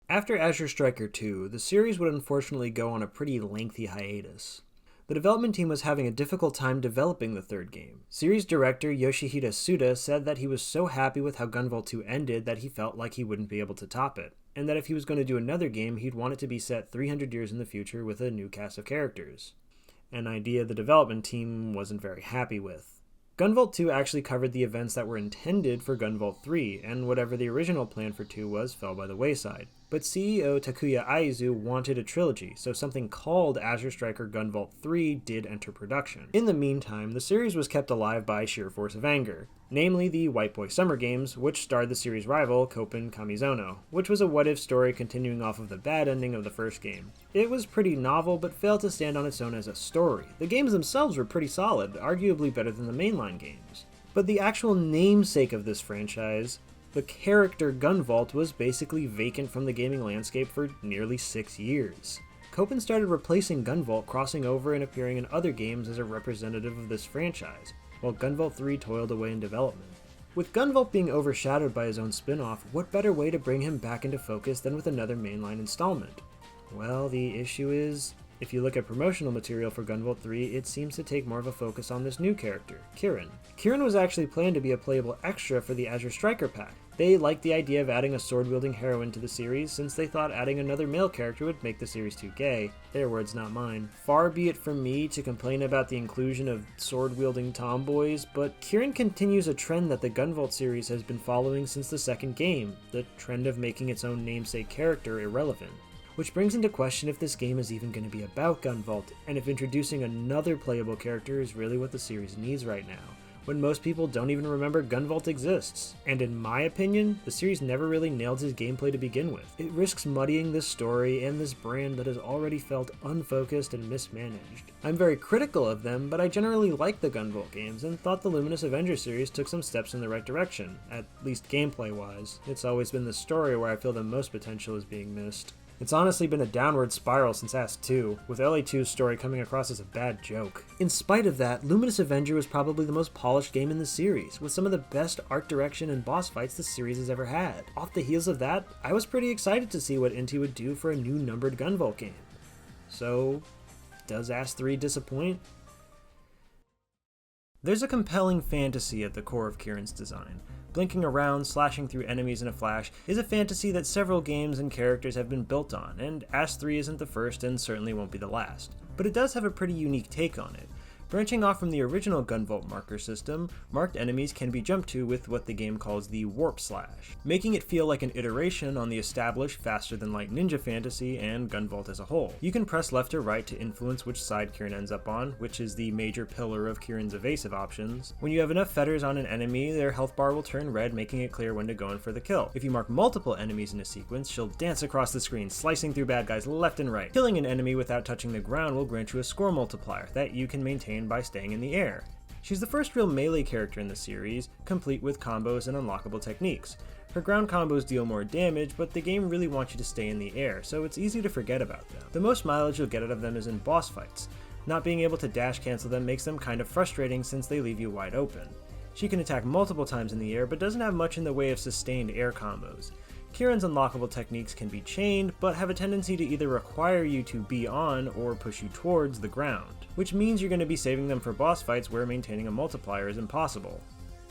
After Azure Striker 2, the series would unfortunately go on a pretty lengthy hiatus. The development team was having a difficult time developing the third game. Series director Yoshihide Suda said that he was so happy with how Gunvolt 2 ended that he felt like he wouldn't be able to top it, and that if he was going to do another game, he'd want it to be set 300 years in the future with a new cast of characters. An idea the development team wasn't very happy with. Gunvolt 2 actually covered the events that were intended for Gunvolt 3, and whatever the original plan for 2 was fell by the wayside. But CEO Takuya Aizu wanted a trilogy, so something called Azure Striker Gunvolt 3 did enter production. In the meantime, the series was kept alive by sheer force of anger, namely the White Boy Summer Games, which starred the series rival Koppen Kamizono, which was a what-if story continuing off of the bad ending of the first game. It was pretty novel, but failed to stand on its own as a story. The games themselves were pretty solid, arguably better than the mainline games. But the actual namesake of this franchise, the character Gunvolt, was basically vacant from the gaming landscape for nearly 6 years. Koppen started replacing Gunvolt, crossing over and appearing in other games as a representative of this franchise, while Gunvolt 3 toiled away in development. With Gunvolt being overshadowed by his own spin-off, what better way to bring him back into focus than with another mainline installment? Well, the issue is, if you look at promotional material for Gunvolt 3, it seems to take more of a focus on this new character, Kirin. Kirin was actually planned to be a playable extra for the Azure Striker pack. They liked the idea of adding a sword-wielding heroine to the series, since they thought adding another male character would make the series too gay. Their words, not mine. Far be it from me to complain about the inclusion of sword-wielding tomboys, but Kirin continues a trend that the Gunvolt series has been following since the second game, the trend of making its own namesake character irrelevant. Which brings into question if this game is even going to be about Gunvolt, and if introducing another playable character is really what the series needs right now, when most people don't even remember Gunvolt exists. And in my opinion, the series never really nailed his gameplay to begin with. It risks muddying this story and this brand that has already felt unfocused and mismanaged. I'm very critical of them, but I generally like the Gunvolt games and thought the Luminous Avenger series took some steps in the right direction, at least gameplay-wise. It's always been the story where I feel the most potential is being missed. It's honestly been a downward spiral since Ask 2, with LA2's story coming across as a bad joke. In spite of that, Luminous Avenger was probably the most polished game in the series, with some of the best art direction and boss fights the series has ever had. Off the heels of that, I was pretty excited to see what Inti would do for a new numbered Gunvolt game. So, does Ask 3 disappoint? There's a compelling fantasy at the core of Kirin's design. Blinking around, slashing through enemies in a flash is a fantasy that several games and characters have been built on, and Ask 3 isn't the first and certainly won't be the last. But it does have a pretty unique take on it. Branching off from the original Gunvolt marker system, marked enemies can be jumped to with what the game calls the Warp Slash, making it feel like an iteration on the established faster-than-light ninja fantasy and Gunvolt as a whole. You can press left or right to influence which side Kirin ends up on, which is the major pillar of Kirin's evasive options. When you have enough fetters on an enemy, their health bar will turn red, making it clear when to go in for the kill. If you mark multiple enemies in a sequence, she'll dance across the screen, slicing through bad guys left and right. Killing an enemy without touching the ground will grant you a score multiplier that you can maintain by staying in the air. She's the first real melee character in the series, complete with combos and unlockable techniques. Her ground combos deal more damage, but the game really wants you to stay in the air, so it's easy to forget about them. The most mileage you'll get out of them is in boss fights. Not being able to dash cancel them makes them kind of frustrating since they leave you wide open. She can attack multiple times in the air, but doesn't have much in the way of sustained air combos. Kirin's unlockable techniques can be chained, but have a tendency to either require you to be on or push you towards the ground, which means you're going to be saving them for boss fights where maintaining a multiplier is impossible.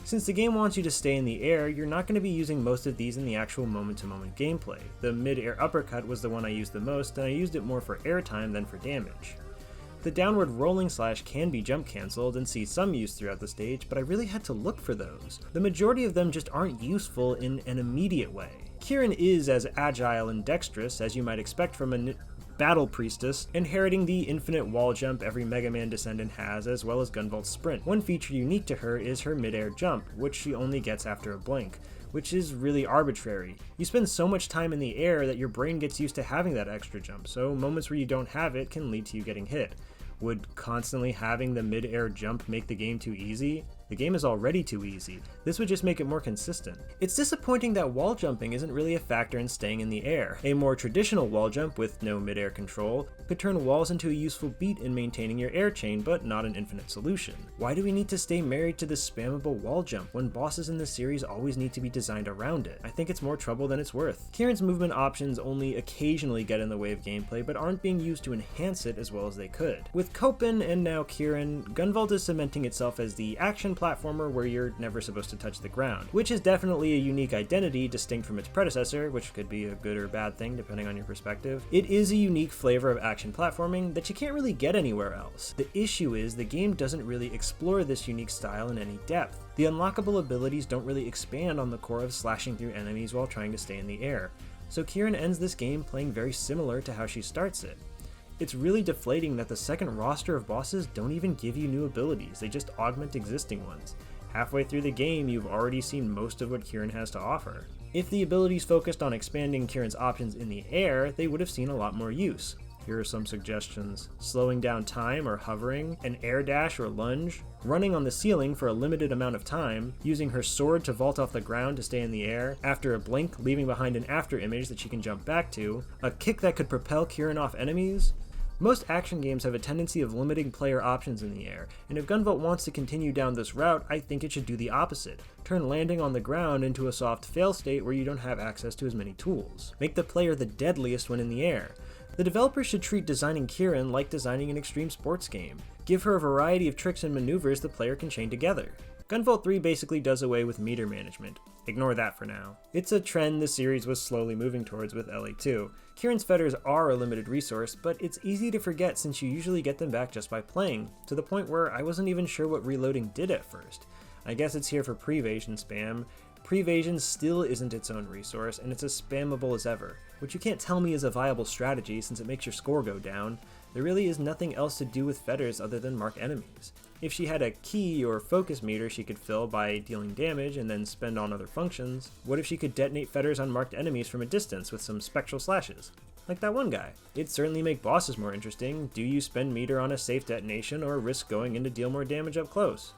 Since the game wants you to stay in the air, you're not going to be using most of these in the actual moment-to-moment gameplay. The mid-air uppercut was the one I used the most, and I used it more for airtime than for damage. The downward rolling slash can be jump cancelled and see some use throughout the stage, but I really had to look for those. The majority of them just aren't useful in an immediate way. Kirin is as agile and dexterous as you might expect from a battle priestess, inheriting the infinite wall jump every Mega Man descendant has, as well as Gunvolt's sprint. One feature unique to her is her mid-air jump, which she only gets after a blink, which is really arbitrary. You spend so much time in the air that your brain gets used to having that extra jump, so moments where you don't have it can lead to you getting hit. Would constantly having the mid-air jump make the game too easy? The game is already too easy. This would just make it more consistent. It's disappointing that wall jumping isn't really a factor in staying in the air. A more traditional wall jump with no mid-air control could turn walls into a useful beat in maintaining your air chain, but not an infinite solution. Why do we need to stay married to this spammable wall jump when bosses in the series always need to be designed around it? I think it's more trouble than it's worth. Kieran's movement options only occasionally get in the way of gameplay, but aren't being used to enhance it as well as they could. With Copen and now Kieran, Gunvolt is cementing itself as the action platformer where you're never supposed to touch the ground, which is definitely a unique identity distinct from its predecessor, which could be a good or bad thing depending on your perspective. It is a unique flavor of action platforming that you can't really get anywhere else. The issue is the game doesn't really explore this unique style in any depth. The unlockable abilities don't really expand on the core of slashing through enemies while trying to stay in the air, so Kieran ends this game playing very similar to how she starts it. It's really deflating that the second roster of bosses don't even give you new abilities, they just augment existing ones. Halfway through the game, you've already seen most of what Kieran has to offer. If the abilities focused on expanding Kieran's options in the air, they would have seen a lot more use. Here are some suggestions: slowing down time or hovering, an air dash or lunge, running on the ceiling for a limited amount of time, using her sword to vault off the ground to stay in the air, after a blink leaving behind an after image that she can jump back to, a kick that could propel Kieran off enemies. Most action games have a tendency of limiting player options in the air, and if Gunvolt wants to continue down this route, I think it should do the opposite. Turn landing on the ground into a soft fail state where you don't have access to as many tools. Make the player the deadliest when in the air. The developers should treat designing Kieran like designing an extreme sports game. Give her a variety of tricks and maneuvers the player can chain together. Gunvolt 3 basically does away with meter management. Ignore that for now. It's a trend the series was slowly moving towards with LA2. Kieran's feathers are a limited resource, but it's easy to forget since you usually get them back just by playing, to the point where I wasn't even sure what reloading did at first. I guess it's here for pre-evasion spam. Pre-evasion still isn't its own resource, and it's as spammable as ever, which you can't tell me is a viable strategy since it makes your score go down. There really is nothing else to do with feathers other than mark enemies. If she had a key or focus meter she could fill by dealing damage and then spend on other functions, what if she could detonate feathers on marked enemies from a distance with some spectral slashes? Like that one guy. It'd certainly make bosses more interesting. Do you spend meter on a safe detonation or risk going in to deal more damage up close?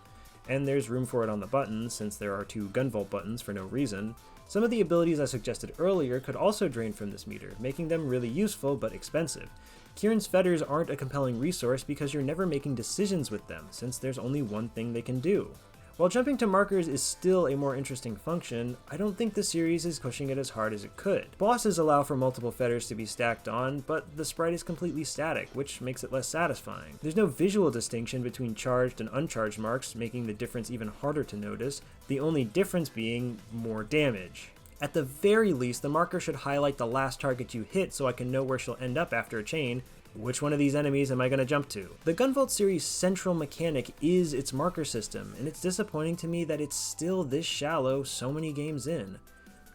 And there's room for it on the buttons, since there are 2 Gunvolt buttons for no reason. Some of the abilities I suggested earlier could also drain from this meter, making them really useful but expensive. Kieran's feathers aren't a compelling resource because you're never making decisions with them, since there's only one thing they can do. While jumping to markers is still a more interesting function, I don't think the series is pushing it as hard as it could. Bosses allow for multiple feathers to be stacked on, but the sprite is completely static, which makes it less satisfying. There's no visual distinction between charged and uncharged marks, making the difference even harder to notice, the only difference being more damage. At the very least, the marker should highlight the last target you hit so I can know where she'll end up after a chain. Which one of these enemies am I going to jump to? The Gunvolt series' central mechanic is its marker system, and it's disappointing to me that it's still this shallow so many games in.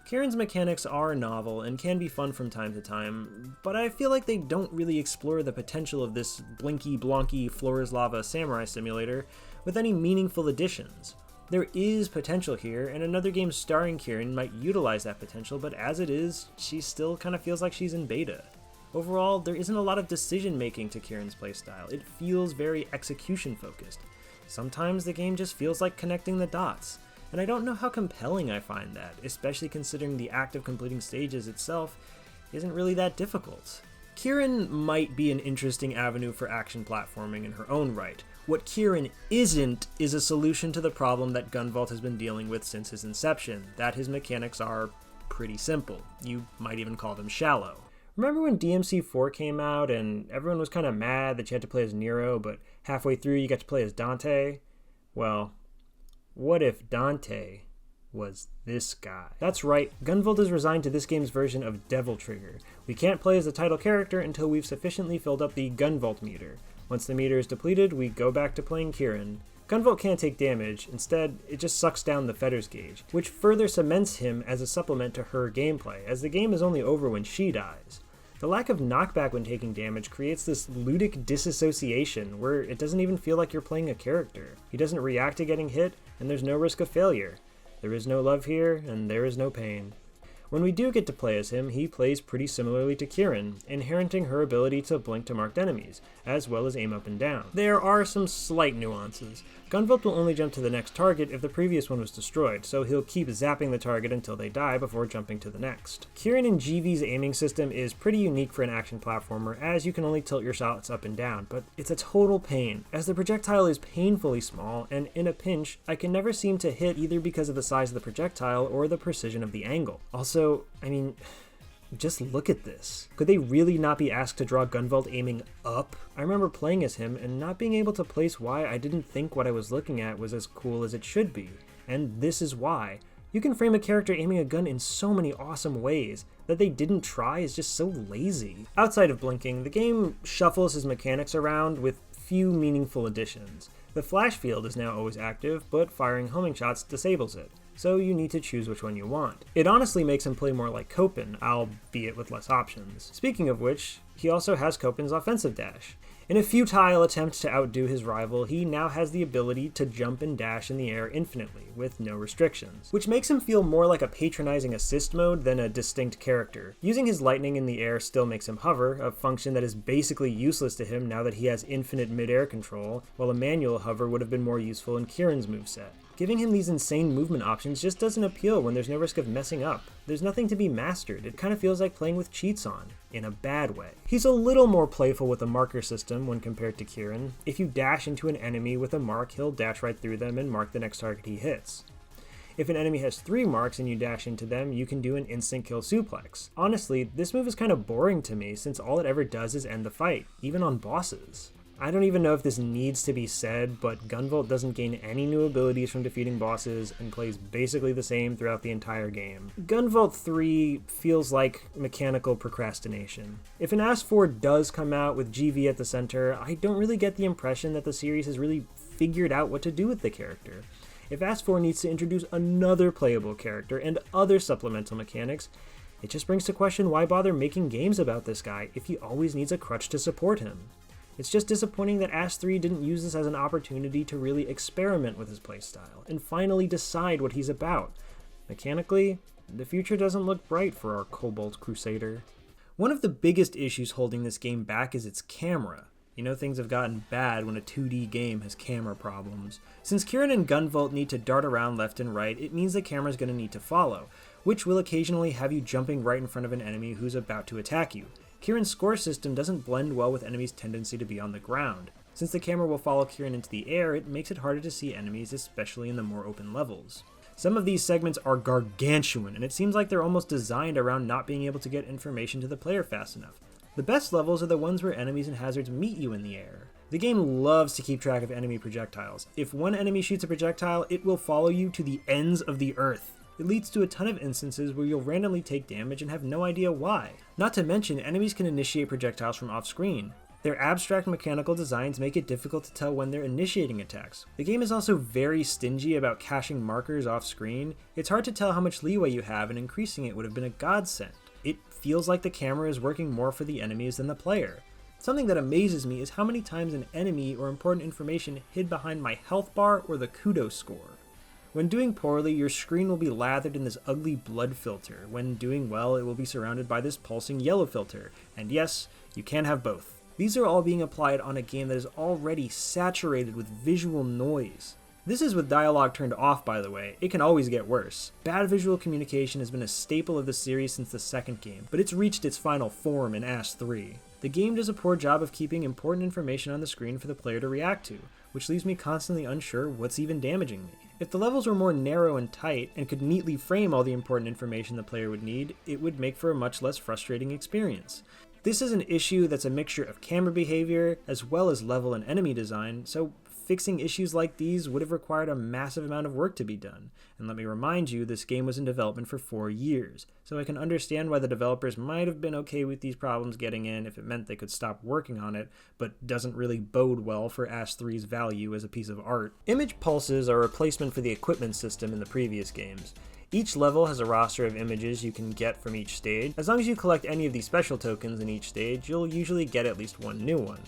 Kieran's mechanics are novel and can be fun from time to time, but I feel like they don't really explore the potential of this blinky-blonky floor is lava samurai simulator with any meaningful additions. There is potential here, and another game starring Kieran might utilize that potential, but as it is, she still kind of feels like she's in beta. Overall, there isn't a lot of decision making to Kieran's playstyle. It feels very execution focused. Sometimes the game just feels like connecting the dots, and I don't know how compelling I find that, especially considering the act of completing stages itself isn't really that difficult. Kieran might be an interesting avenue for action platforming in her own right. What Kieran isn't is a solution to the problem that Gunvolt has been dealing with since his inception, that his mechanics are pretty simple. You might even call them shallow. Remember when DMC4 came out and everyone was kind of mad that you had to play as Nero, but halfway through you got to play as Dante? Well, what if Dante was this guy? That's right, Gunvolt is resigned to this game's version of Devil Trigger. We can't play as the title character until we've sufficiently filled up the Gunvolt meter. Once the meter is depleted, we go back to playing Kieran. Gunvolt can't take damage, instead it just sucks down the feathers gauge, which further cements him as a supplement to her gameplay, as the game is only over when she dies. The lack of knockback when taking damage creates this ludic disassociation where it doesn't even feel like you're playing a character. He doesn't react to getting hit, and there's no risk of failure. There is no love here, and there is no pain. When we do get to play as him, he plays pretty similarly to Kieran, inheriting her ability to blink to marked enemies, as well as aim up and down. There are some slight nuances. Gunvolt will only jump to the next target if the previous one was destroyed, so he'll keep zapping the target until they die before jumping to the next. Kieran and GV's aiming system is pretty unique for an action platformer, as you can only tilt your shots up and down, but it's a total pain, as the projectile is painfully small, and in a pinch, I can never seem to hit either because of the size of the projectile or the precision of the angle. Also, just look at this. Could they really not be asked to draw Gunvolt aiming up? I remember playing as him and not being able to place why I didn't think what I was looking at was as cool as it should be. And this is why. You can frame a character aiming a gun in so many awesome ways. That they didn't try is just so lazy. Outside of blinking, the game shuffles his mechanics around with few meaningful additions. The flash field is now always active, but firing homing shots disables it, so you need to choose which one you want. It honestly makes him play more like Copen, albeit with less options. Speaking of which, he also has Copen's offensive dash. In a futile attempt to outdo his rival, he now has the ability to jump and dash in the air infinitely, with no restrictions, which makes him feel more like a patronizing assist mode than a distinct character. Using his lightning in the air still makes him hover, a function that is basically useless to him now that he has infinite mid-air control, while a manual hover would have been more useful in Kieran's moveset. Giving him these insane movement options just doesn't appeal when there's no risk of messing up. There's nothing to be mastered. It kind of feels like playing with cheats on, in a bad way. He's a little more playful with the marker system when compared to Kieran. If you dash into an enemy with a mark, he'll dash right through them and mark the next target he hits. If an enemy has 3 marks and you dash into them, you can do an instant kill suplex. Honestly, this move is kind of boring to me since all it ever does is end the fight, even on bosses. I don't even know if this needs to be said, but Gunvolt doesn't gain any new abilities from defeating bosses and plays basically the same throughout the entire game. Gunvolt 3 feels like mechanical procrastination. If an Ask 4 does come out with GV at the center, I don't really get the impression that the series has really figured out what to do with the character. If Ask 4 needs to introduce another playable character and other supplemental mechanics, it just brings to question why bother making games about this guy if he always needs a crutch to support him. It's just disappointing that Ash 3 didn't use this as an opportunity to really experiment with his playstyle and finally decide what he's about. Mechanically, the future doesn't look bright for our Cobalt Crusader. One of the biggest issues holding this game back is its camera. You know, things have gotten bad when a 2D game has camera problems. Since Kieran and Gunvolt need to dart around left and right, it means the camera's going to need to follow, which will occasionally have you jumping right in front of an enemy who's about to attack you. Kieran's score system doesn't blend well with enemies' tendency to be on the ground. Since the camera will follow Kieran into the air, it makes it harder to see enemies, especially in the more open levels. Some of these segments are gargantuan, and it seems like they're almost designed around not being able to get information to the player fast enough. The best levels are the ones where enemies and hazards meet you in the air. The game loves to keep track of enemy projectiles. If one enemy shoots a projectile, it will follow you to the ends of the earth. It leads to a ton of instances where you'll randomly take damage and have no idea why. Not to mention, enemies can initiate projectiles from off-screen. Their abstract mechanical designs make it difficult to tell when they're initiating attacks. The game is also very stingy about caching markers off-screen. It's hard to tell how much leeway you have, and increasing it would have been a godsend. It feels like the camera is working more for the enemies than the player. Something that amazes me is how many times an enemy or important information hid behind my health bar or the kudos score. When doing poorly, your screen will be lathered in this ugly blood filter. When doing well, it will be surrounded by this pulsing yellow filter. And yes, you can have both. These are all being applied on a game that is already saturated with visual noise. This is with dialogue turned off, by the way. It can always get worse. Bad visual communication has been a staple of the series since the second game, but it's reached its final form in Ash 3. The game does a poor job of keeping important information on the screen for the player to react to, which leaves me constantly unsure what's even damaging me. If the levels were more narrow and tight, and could neatly frame all the important information the player would need, it would make for a much less frustrating experience. This is an issue that's a mixture of camera behavior, as well as level and enemy design, so fixing issues like these would have required a massive amount of work to be done. And let me remind you, this game was in development for 4 years, so I can understand why the developers might have been okay with these problems getting in if it meant they could stop working on it, but doesn't really bode well for Ash 3's value as a piece of art. Image pulses are a replacement for the equipment system in the previous games. Each level has a roster of images you can get from each stage. As long as you collect any of these special tokens in each stage, you'll usually get at least one new one.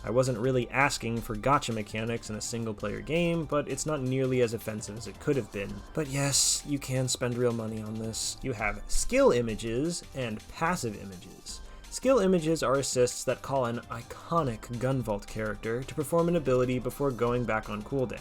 I wasn't really asking for gacha mechanics in a single-player game, but it's not nearly as offensive as it could have been. But yes, you can spend real money on this. You have skill images and passive images. Skill images are assists that call an iconic Gunvolt character to perform an ability before going back on cooldown.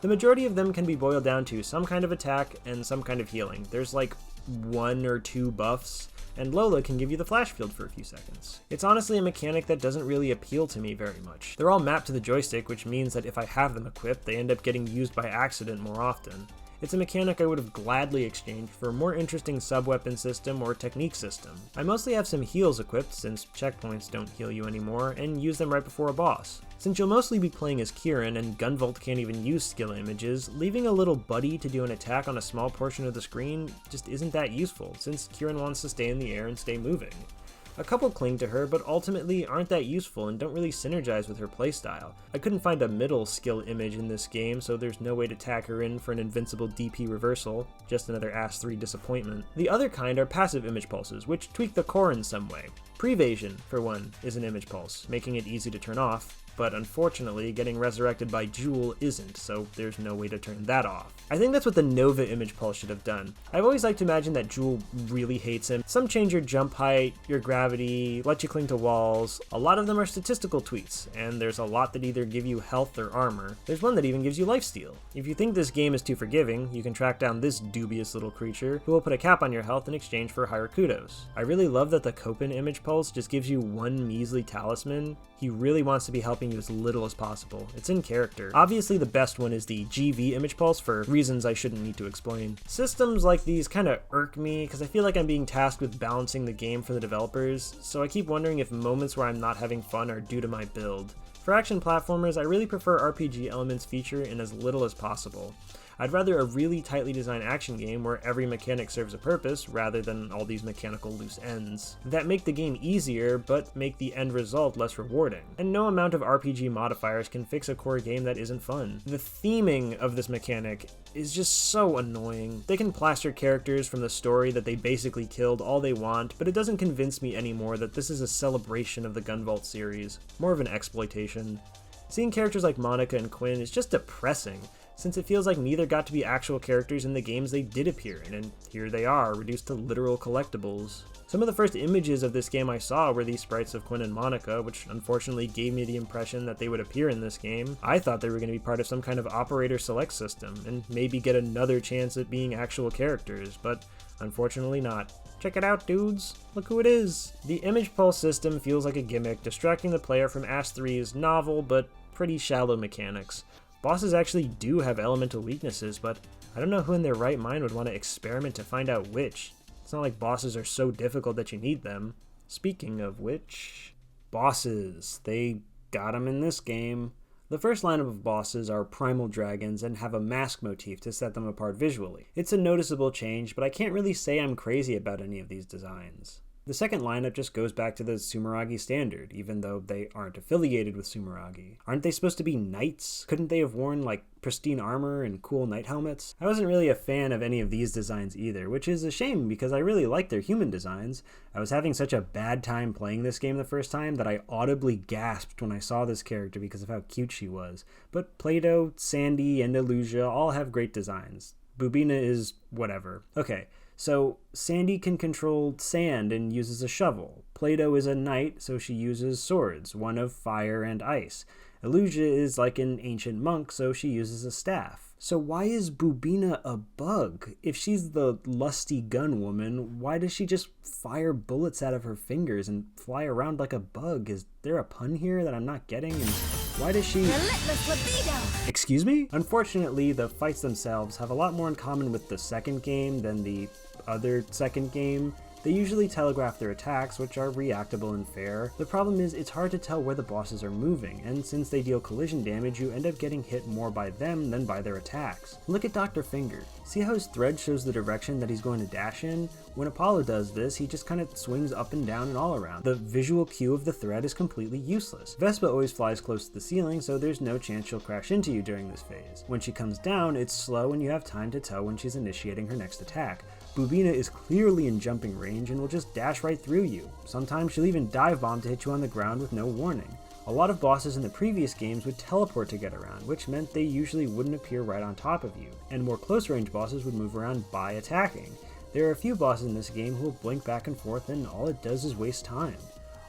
The majority of them can be boiled down to some kind of attack and some kind of healing. There's like 1 or 2 buffs, and Lola can give you the flash field for a few seconds. It's honestly a mechanic that doesn't really appeal to me very much. They're all mapped to the joystick, which means that if I have them equipped, they end up getting used by accident more often. It's a mechanic I would have gladly exchanged for a more interesting sub-weapon system or technique system. I mostly have some heals equipped since checkpoints don't heal you anymore, and use them right before a boss. Since you'll mostly be playing as Kieran and Gunvolt can't even use skill images, leaving a little buddy to do an attack on a small portion of the screen just isn't that useful, since Kieran wants to stay in the air and stay moving. A couple cling to her, but ultimately aren't that useful and don't really synergize with her playstyle. I couldn't find a middle skill image in this game, so there's no way to tag her in for an invincible DP reversal, just another Ass 3 disappointment. The other kind are passive image pulses, which tweak the core in some way. Prevasion, for one, is an image pulse, making it easy to turn off, but unfortunately, getting resurrected by Jewel isn't, so there's no way to turn that off. I think that's what the Nova image pulse should have done. I've always liked to imagine that Jewel really hates him. Some change your jump height, your gravity, let you cling to walls. A lot of them are statistical tweaks, and there's a lot that either give you health or armor. There's one that even gives you lifesteal. If you think this game is too forgiving, you can track down this dubious little creature who will put a cap on your health in exchange for higher kudos. I really love that the Copen image pulse just gives you one measly talisman. He really wants to be helping you as little as possible. It's in character. Obviously the best one is the GV image pulse for reasons I shouldn't need to explain. Systems like these kind of irk me because I feel like I'm being tasked with balancing the game for the developers, so I keep wondering if moments where I'm not having fun are due to my build. For action platformers, I really prefer RPG elements feature in as little as possible. I'd rather a really tightly designed action game where every mechanic serves a purpose rather than all these mechanical loose ends that make the game easier but make the end result less rewarding. And no amount of RPG modifiers can fix a core game that isn't fun. The theming of this mechanic is just so annoying. They can plaster characters from the story that they basically killed all they want, but it doesn't convince me anymore that this is a celebration of the Gunvolt series, more of an exploitation. Seeing characters like Monica and Quinn is just depressing, since it feels like neither got to be actual characters in the games they did appear in, and here they are, reduced to literal collectibles. Some of the first images of this game I saw were these sprites of Quinn and Monica, which unfortunately gave me the impression that they would appear in this game. I thought they were going to be part of some kind of operator select system, and maybe get another chance at being actual characters, but unfortunately not. Check it out, dudes. Look who it is. The image pulse system feels like a gimmick, distracting the player from Ash 3's novel but pretty shallow mechanics. Bosses actually do have elemental weaknesses, but I don't know who in their right mind would want to experiment to find out which. It's not like bosses are so difficult that you need them. Speaking of which, bosses. They got them in this game. The first lineup of bosses are primal dragons and have a mask motif to set them apart visually. It's a noticeable change, but I can't really say I'm crazy about any of these designs. The second lineup just goes back to the Sumeragi standard, even though they aren't affiliated with Sumeragi. Aren't they supposed to be knights? Couldn't they have worn, like, pristine armor and cool knight helmets? I wasn't really a fan of any of these designs either, which is a shame because I really like their human designs. I was having such a bad time playing this game the first time that I audibly gasped when I saw this character because of how cute she was. But Plato, Sandy, and Illusia all have great designs. Bubina is whatever. Okay. So, Sandy can control sand and uses a shovel. Plato is a knight, so she uses swords, one of fire and ice. Illusia is like an ancient monk, so she uses a staff. So why is Bubina a bug? If she's the lusty gun woman, why does she just fire bullets out of her fingers and fly around like a bug? Is there a pun here that I'm not getting? And why does she... Relentless libido! Excuse me? Unfortunately, the fights themselves have a lot more in common with the second game than the other second game. They usually telegraph their attacks, which are reactable and fair. The problem is it's hard to tell where the bosses are moving, and since they deal collision damage, you end up getting hit more by them than by their attacks. Look at Dr. Finger. See how his thread shows the direction that he's going to dash in? When Apollo does this, he just kind of swings up and down and all around. The visual cue of the thread is completely useless. Vespa always flies close to the ceiling, so there's no chance she'll crash into you during this phase. When she comes down, it's slow and you have time to tell when she's initiating her next attack. Bubina is clearly in jumping range and will just dash right through you. Sometimes she'll even dive bomb to hit you on the ground with no warning. A lot of bosses in the previous games would teleport to get around, which meant they usually wouldn't appear right on top of you, and more close-range bosses would move around by attacking. There are a few bosses in this game who will blink back and forth and all it does is waste time.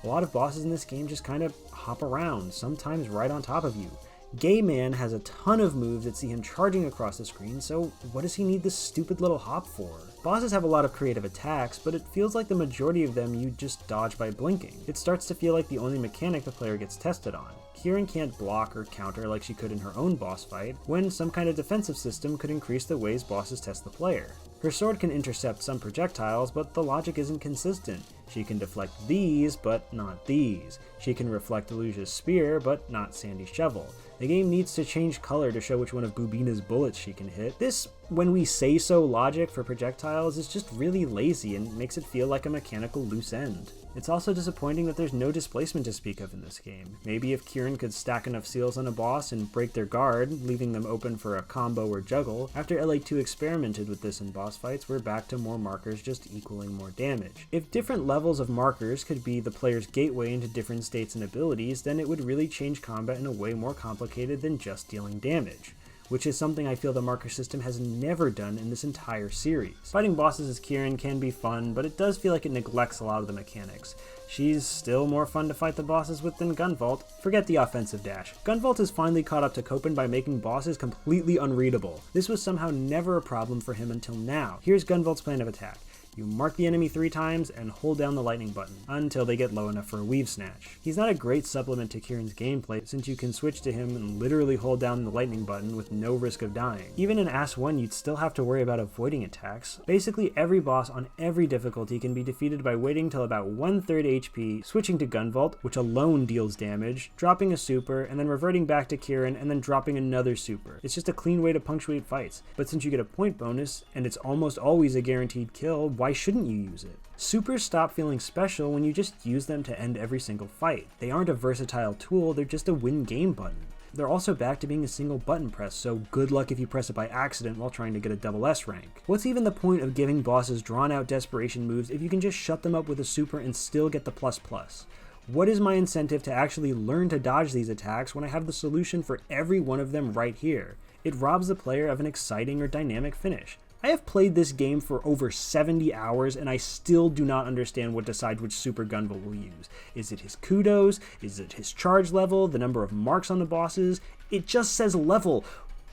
A lot of bosses in this game just kind of hop around, sometimes right on top of you. Gay Man has a ton of moves that see him charging across the screen, so what does he need this stupid little hop for? Bosses have a lot of creative attacks, but it feels like the majority of them you just dodge by blinking. It starts to feel like the only mechanic the player gets tested on. Kieran can't block or counter like she could in her own boss fight, when some kind of defensive system could increase the ways bosses test the player. Her sword can intercept some projectiles, but the logic isn't consistent. She can deflect these, but not these. She can reflect Illusia's spear, but not Sandy's shovel. The game needs to change color to show which one of Bubina's bullets she can hit. This when we say so logic for projectiles is just really lazy and makes it feel like a mechanical loose end. It's also disappointing that there's no displacement to speak of in this game. Maybe if Kieran could stack enough seals on a boss and break their guard, leaving them open for a combo or juggle, after LA2 experimented with this in boss fights, we're back to more markers just equaling more damage. If different levels of markers could be the player's gateway into different states and abilities, then it would really change combat in a way more complicated than just dealing damage, which is something I feel the marker system has never done in this entire series. Fighting bosses as Kieran can be fun, but it does feel like it neglects a lot of the mechanics. She's still more fun to fight the bosses with than Gunvolt. Forget the offensive dash. Gunvolt has finally caught up to Copen by making bosses completely unreadable. This was somehow never a problem for him until now. Here's Gunvolt's plan of attack. You mark the enemy 3 times and hold down the lightning button until they get low enough for a weave snatch. He's not a great supplement to Kieran's gameplay since you can switch to him and literally hold down the lightning button with no risk of dying. Even in Ass 1 you'd still have to worry about avoiding attacks. Basically every boss on every difficulty can be defeated by waiting till about 1/3 HP, switching to Gunvolt, which alone deals damage, dropping a super, and then reverting back to Kieran and then dropping another super. It's just a clean way to punctuate fights, but since you get a point bonus and it's almost always a guaranteed kill, why shouldn't you use it? Supers stop feeling special when you just use them to end every single fight. They aren't a versatile tool, they're just a win game button. They're also back to being a single button press, so good luck if you press it by accident while trying to get a double S rank. What's even the point of giving bosses drawn out desperation moves if you can just shut them up with a super and still get the plus plus? What is my incentive to actually learn to dodge these attacks when I have the solution for every one of them right here? It robs the player of an exciting or dynamic finish. I have played this game for over 70 hours and I still do not understand what decides which super Gunvolt will use. Is it his kudos? Is it his charge level? The number of marks on the bosses? It just says level.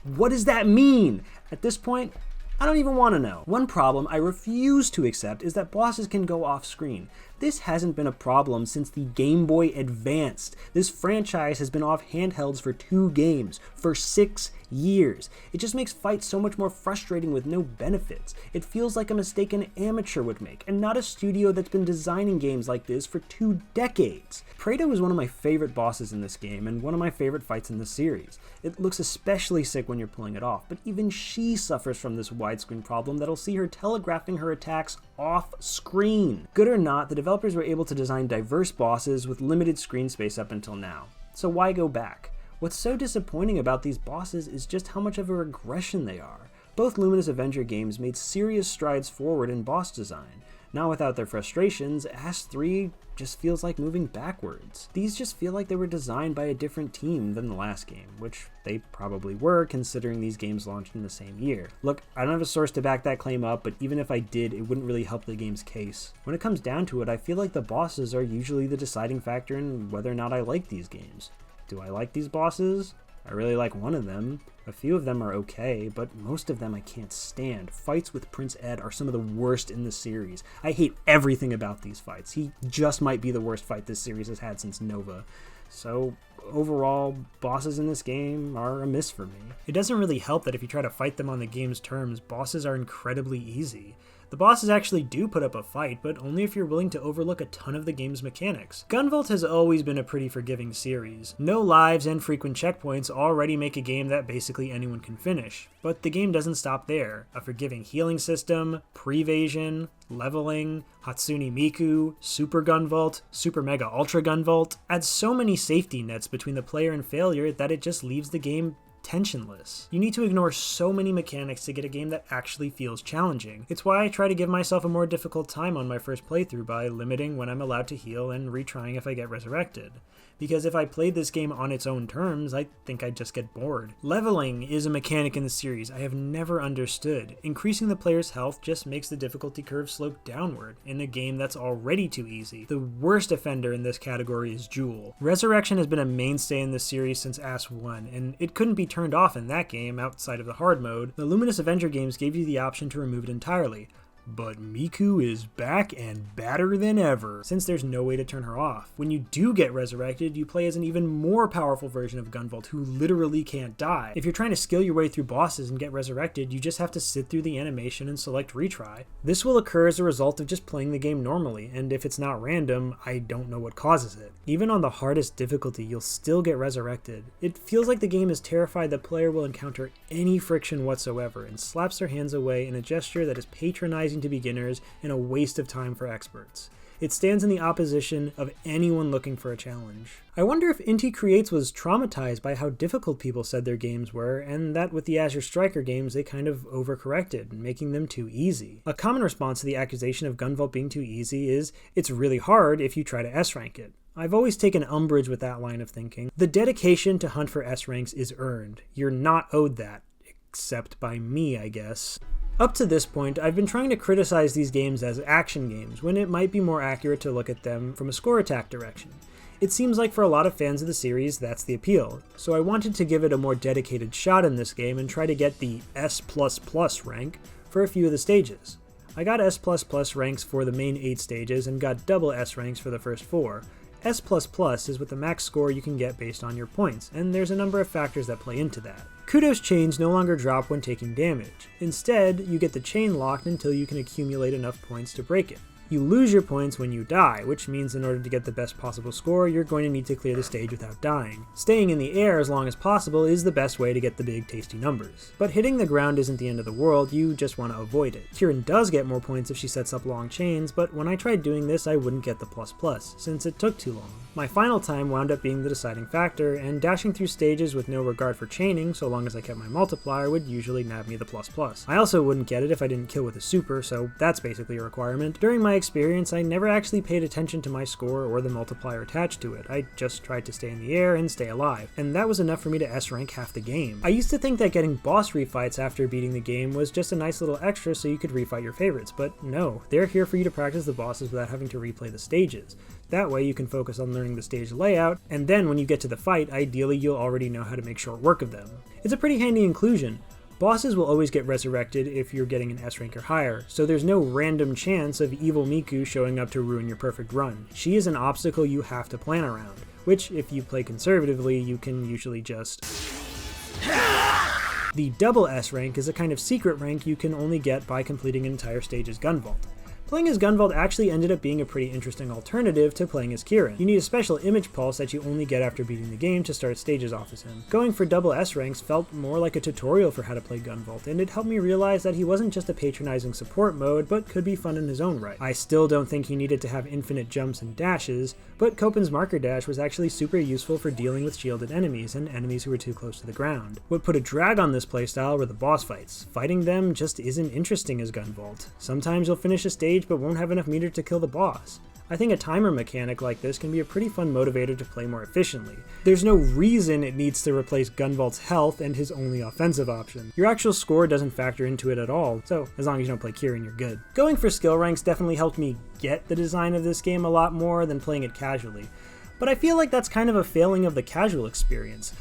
What does that mean? At this point, I don't even want to know. One problem I refuse to accept is that bosses can go off screen. This hasn't been a problem since the Game Boy Advanced. This franchise has been off handhelds for 2 games, for 6 years. It just makes fights so much more frustrating with no benefits. It feels like a mistake an amateur would make, and not a studio that's been designing games like this for 2 decades. Prado is one of my favorite bosses in this game, and one of my favorite fights in the series. It looks especially sick when you're pulling it off, but even she suffers from this widescreen problem that'll see her telegraphing her attacks off screen. Good or not, the developers were able to design diverse bosses with limited screen space up until now. So why go back? What's so disappointing about these bosses is just how much of a regression they are. Both Luminous Avenger games made serious strides forward in boss design. Now without their frustrations, Ass 3 just feels like moving backwards. These just feel like they were designed by a different team than the last game, which they probably were considering these games launched in the same year. Look, I don't have a source to back that claim up, but even if I did, it wouldn't really help the game's case. When it comes down to it, I feel like the bosses are usually the deciding factor in whether or not I like these games. Do I like these bosses? I really like one of them. A few of them are okay, but most of them I can't stand. Fights with Prince Ed are some of the worst in the series. I hate everything about these fights. He just might be the worst fight this series has had since Nova. So overall, bosses in this game are a miss for me. It doesn't really help that if you try to fight them on the game's terms, bosses are incredibly easy. The bosses actually do put up a fight, but only if you're willing to overlook a ton of the game's mechanics. Gunvolt has always been a pretty forgiving series. No lives and frequent checkpoints already make a game that basically anyone can finish. But the game doesn't stop there. A forgiving healing system, pre-evasion, leveling, Hatsune Miku, Super Gunvolt, Super Mega Ultra Gunvolt adds so many safety nets between the player and failure that it just leaves the game tensionless. You need to ignore so many mechanics to get a game that actually feels challenging. It's why I try to give myself a more difficult time on my first playthrough by limiting when I'm allowed to heal and retrying if I get resurrected. Because if I played this game on its own terms, I think I'd just get bored. Leveling is a mechanic in the series I have never understood. Increasing the player's health just makes the difficulty curve slope downward in a game that's already too easy. The worst offender in this category is Jewel. Resurrection has been a mainstay in this series since As 1, and it couldn't be turned off in that game outside of the hard mode. The Luminous Avenger games gave you the option to remove it entirely. But Miku is back and badder than ever, since there's no way to turn her off. When you do get resurrected, you play as an even more powerful version of Gunvolt who literally can't die. If you're trying to skill your way through bosses and get resurrected, you just have to sit through the animation and select retry. This will occur as a result of just playing the game normally, and if it's not random, I don't know what causes it. Even on the hardest difficulty, you'll still get resurrected. It feels like the game is terrified the player will encounter any friction whatsoever and slaps their hands away in a gesture that is patronizing to beginners and a waste of time for experts. It stands in the opposition of anyone looking for a challenge. I wonder if Inti Creates was traumatized by how difficult people said their games were, and that with the Azure Striker games they kind of overcorrected, making them too easy. A common response to the accusation of Gunvolt being too easy is, it's really hard if you try to S-rank it. I've always taken umbrage with that line of thinking. The dedication to hunt for S-ranks is earned. You're not owed that. Except by me, I guess. Up to this point, I've been trying to criticize these games as action games, when it might be more accurate to look at them from a score attack direction. It seems like for a lot of fans of the series, that's the appeal, so I wanted to give it a more dedicated shot in this game and try to get the S++ rank for a few of the stages. I got S++ ranks for the main 8 stages and got double S ranks for the first 4. S++ is with the max score you can get based on your points, and there's a number of factors that play into that. Kudos chains no longer drop when taking damage. Instead, you get the chain locked until you can accumulate enough points to break it. You lose your points when you die, which means in order to get the best possible score, you're going to need to clear the stage without dying. Staying in the air as long as possible is the best way to get the big tasty numbers. But hitting the ground isn't the end of the world, you just want to avoid it. Kieran does get more points if she sets up long chains, but when I tried doing this I wouldn't get the ++, since it took too long. My final time wound up being the deciding factor, and dashing through stages with no regard for chaining, so long as I kept my multiplier, would usually nab me the ++. I also wouldn't get it if I didn't kill with a super, so that's basically a requirement. During my experience, I never actually paid attention to my score or the multiplier attached to it. I just tried to stay in the air and stay alive, and that was enough for me to S-rank half the game. I used to think that getting boss refights after beating the game was just a nice little extra so you could refight your favorites, but no, they're here for you to practice the bosses without having to replay the stages. That way you can focus on learning the stage layout, and then when you get to the fight, ideally you'll already know how to make short work of them. It's a pretty handy inclusion. Bosses will always get resurrected if you're getting an S rank or higher, so there's no random chance of evil Miku showing up to ruin your perfect run. She is an obstacle you have to plan around, which if you play conservatively, you can usually just... The double S rank is a kind of secret rank you can only get by completing an entire stage as Gunvolt. Playing as Gunvolt actually ended up being a pretty interesting alternative to playing as Kieran. You need a special image pulse that you only get after beating the game to start stages off as him. Going for double S ranks felt more like a tutorial for how to play Gunvolt, and it helped me realize that he wasn't just a patronizing support mode, but could be fun in his own right. I still don't think he needed to have infinite jumps and dashes, but Copen's marker dash was actually super useful for dealing with shielded enemies and enemies who were too close to the ground. What put a drag on this playstyle were the boss fights. Fighting them just isn't interesting as Gunvolt. Sometimes you'll finish a stage but won't have enough meter to kill the boss. I think a timer mechanic like this can be a pretty fun motivator to play more efficiently. There's no reason it needs to replace Gunvolt's health and his only offensive option. Your actual score doesn't factor into it at all, so as long as you don't play Kieran, you're good. Going for skill ranks definitely helped me get the design of this game a lot more than playing it casually, but I feel like that's kind of a failing of the casual experience.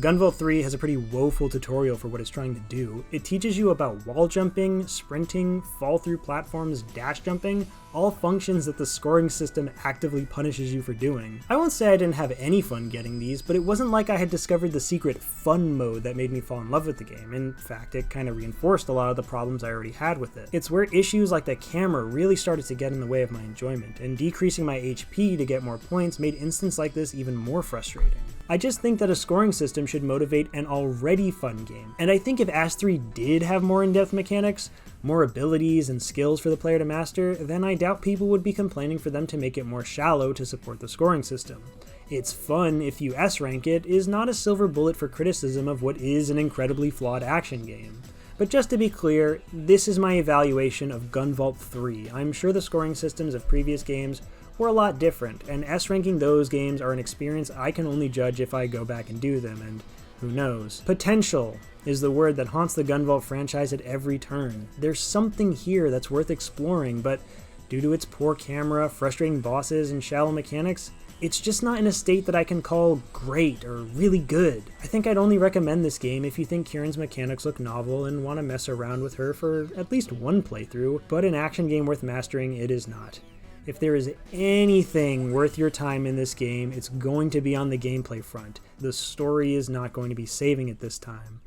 Gunvolt 3 has a pretty woeful tutorial for what it's trying to do. It teaches you about wall jumping, sprinting, fall through platforms, dash jumping, all functions that the scoring system actively punishes you for doing. I won't say I didn't have any fun getting these, but it wasn't like I had discovered the secret fun mode that made me fall in love with the game. In fact, it kind of reinforced a lot of the problems I already had with it. It's where issues like the camera really started to get in the way of my enjoyment, and decreasing my HP to get more points made instances like this even more frustrating. I just think that a scoring system should motivate an already fun game, and I think if As 3 did have more in-depth mechanics, more abilities and skills for the player to master, then I doubt people would be complaining for them to make it more shallow to support the scoring system. It's fun if you S-rank it is not a silver bullet for criticism of what is an incredibly flawed action game. But just to be clear, this is my evaluation of Gunvolt 3. I'm sure the scoring systems of previous games were a lot different, and S-ranking those games are an experience I can only judge if I go back and do them, and who knows. Potential is the word that haunts the Gunvolt franchise at every turn. There's something here that's worth exploring, but due to its poor camera, frustrating bosses, and shallow mechanics, it's just not in a state that I can call great or really good. I think I'd only recommend this game if you think Kieran's mechanics look novel and want to mess around with her for at least one playthrough, but an action game worth mastering, it is not. If there is anything worth your time in this game, it's going to be on the gameplay front. The story is not going to be saving it this time,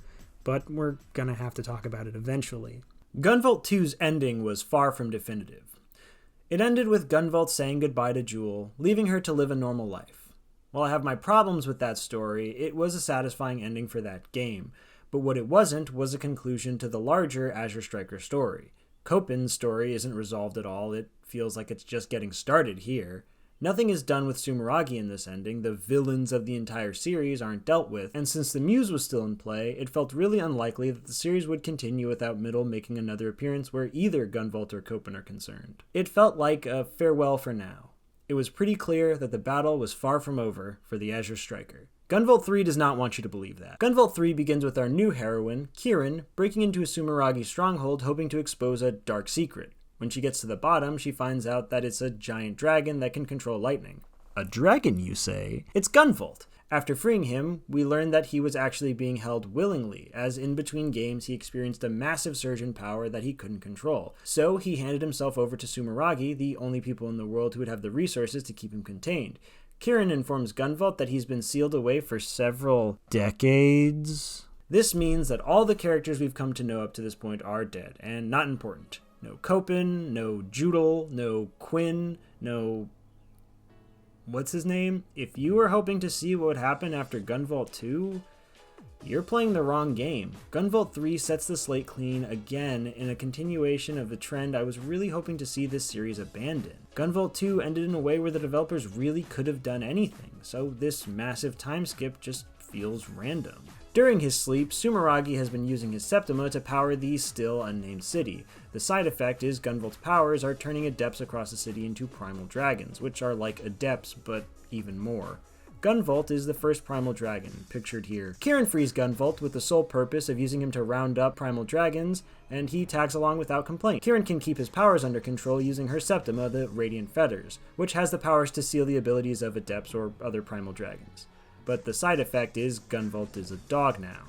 but we're gonna have to talk about it eventually. Gunvolt 2's ending was far from definitive. It ended with Gunvolt saying goodbye to Jewel, leaving her to live a normal life. While I have my problems with that story, it was a satisfying ending for that game, but what it wasn't was a conclusion to the larger Azure Striker story. Copen's story isn't resolved at all, it feels like it's just getting started here. Nothing is done with Sumeragi in this ending, the villains of the entire series aren't dealt with, and since the Muse was still in play, it felt really unlikely that the series would continue without Middle making another appearance where either Gunvolt or Copen are concerned. It felt like a farewell for now. It was pretty clear that the battle was far from over for the Azure Striker. Gunvolt 3 does not want you to believe that. Gunvolt 3 begins with our new heroine, Kieran, breaking into a Sumeragi stronghold hoping to expose a dark secret. When she gets to the bottom, she finds out that it's a giant dragon that can control lightning. A dragon, you say? It's Gunvolt. After freeing him, we learn that he was actually being held willingly, as in between games he experienced a massive surge in power that he couldn't control. So he handed himself over to Sumeragi, the only people in the world who would have the resources to keep him contained. Kieran informs Gunvolt that he's been sealed away for several decades. This means that all the characters we've come to know up to this point are dead, and not important. No Copen, no Judel, no Quinn, no... what's his name? If you were hoping to see what would happen after Gunvolt 2, you're playing the wrong game. Gunvolt 3 sets the slate clean again in a continuation of the trend I was really hoping to see this series abandon. Gunvolt 2 ended in a way where the developers really could have done anything, so this massive time skip just feels random. During his sleep, Sumeragi has been using his Septima to power the still unnamed city. The side effect is Gunvolt's powers are turning adepts across the city into primal dragons, which are like adepts, but even more. Gunvolt is the first primal dragon, pictured here. Kieran frees Gunvolt with the sole purpose of using him to round up primal dragons, and he tags along without complaint. Kieran can keep his powers under control using her Septima, the Radiant Feathers, which has the powers to seal the abilities of adepts or other primal dragons. But the side effect is Gunvolt is a dog now.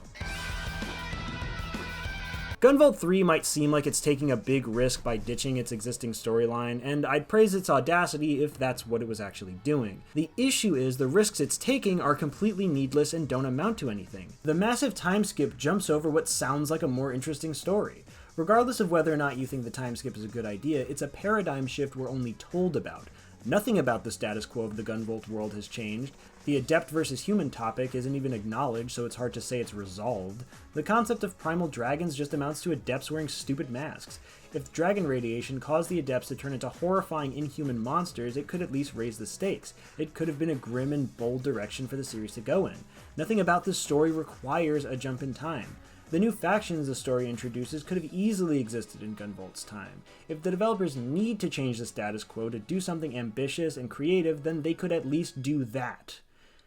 Gunvolt 3 might seem like it's taking a big risk by ditching its existing storyline, and I'd praise its audacity if that's what it was actually doing. The issue is the risks it's taking are completely needless and don't amount to anything. The massive time skip jumps over what sounds like a more interesting story. Regardless of whether or not you think the time skip is a good idea, it's a paradigm shift we're only told about. Nothing about the status quo of the Gunvolt world has changed. The adept versus human topic isn't even acknowledged, so it's hard to say it's resolved. The concept of primal dragons just amounts to adepts wearing stupid masks. If dragon radiation caused the adepts to turn into horrifying inhuman monsters, it could at least raise the stakes. It could have been a grim and bold direction for the series to go in. Nothing about this story requires a jump in time. The new factions the story introduces could have easily existed in Gunvolt's time. If the developers need to change the status quo to do something ambitious and creative, then they could at least do that.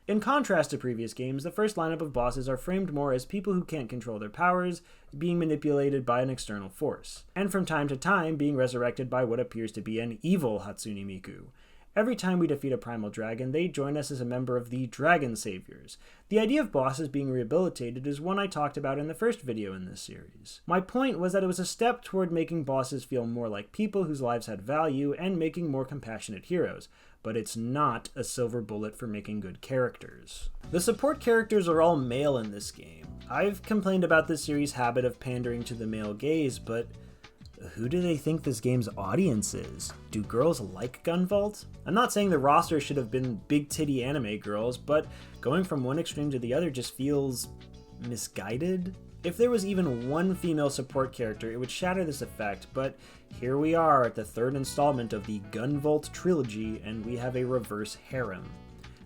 In contrast to previous games, the first lineup of bosses are framed more as people who can't control their powers, being manipulated by an external force, and from time to time being resurrected by what appears to be an evil Hatsune Miku. Every time we defeat a primal dragon, they join us as a member of the Dragon Saviors. The idea of bosses being rehabilitated is one I talked about in the first video in this series. My point was that it was a step toward making bosses feel more like people whose lives had value and making more compassionate heroes, but it's not a silver bullet for making good characters. The support characters are all male in this game. I've complained about this series' habit of pandering to the male gaze, but who do they think this game's audience is? Do girls like Gunvolt? I'm not saying the roster should have been big titty anime girls, but going from one extreme to the other just feels misguided. If there was even one female support character, it would shatter this effect, but here we are at the third installment of the Gunvolt trilogy, and we have a reverse harem.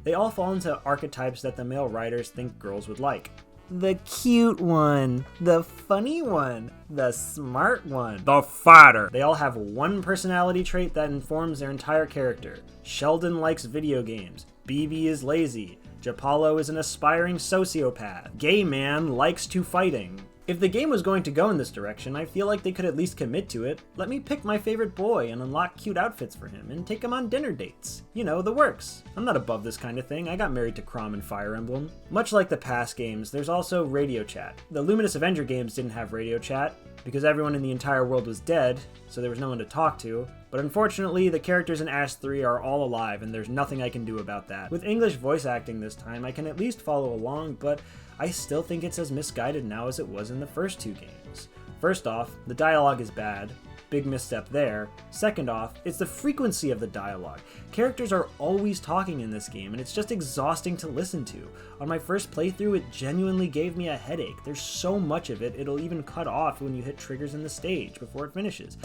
They all fall into archetypes that the male writers think girls would like. The cute one, the funny one, the smart one, the fighter. They all have one personality trait that informs their entire character. Sheldon likes video games. BB is lazy. Japalo is an aspiring sociopath. Gay man likes to fighting. If the game was going to go in this direction, I feel like they could at least commit to it. Let me pick my favorite boy and unlock cute outfits for him and take him on dinner dates. You know, the works. I'm not above this kind of thing. I got married to Chrom and Fire Emblem. Much like the past games, there's also radio chat. The Luminous Avenger games didn't have radio chat because everyone in the entire world was dead, so there was no one to talk to. But unfortunately, the characters in Ash 3 are all alive, and there's nothing I can do about that. With English voice acting this time, I can at least follow along, but I still think it's as misguided now as it was in the first two games. First off, the dialogue is bad. Big misstep there. Second off, it's the frequency of the dialogue. Characters are always talking in this game, and it's just exhausting to listen to. On my first playthrough, it genuinely gave me a headache. There's so much of it, it'll even cut off when you hit triggers in the stage before it finishes.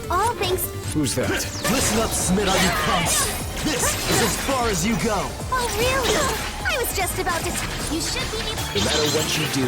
All thanks. Who's that? Listen up, Smith, all you punks. This is as far as you go. Oh, really? I was just about to. You should be. No matter what you do.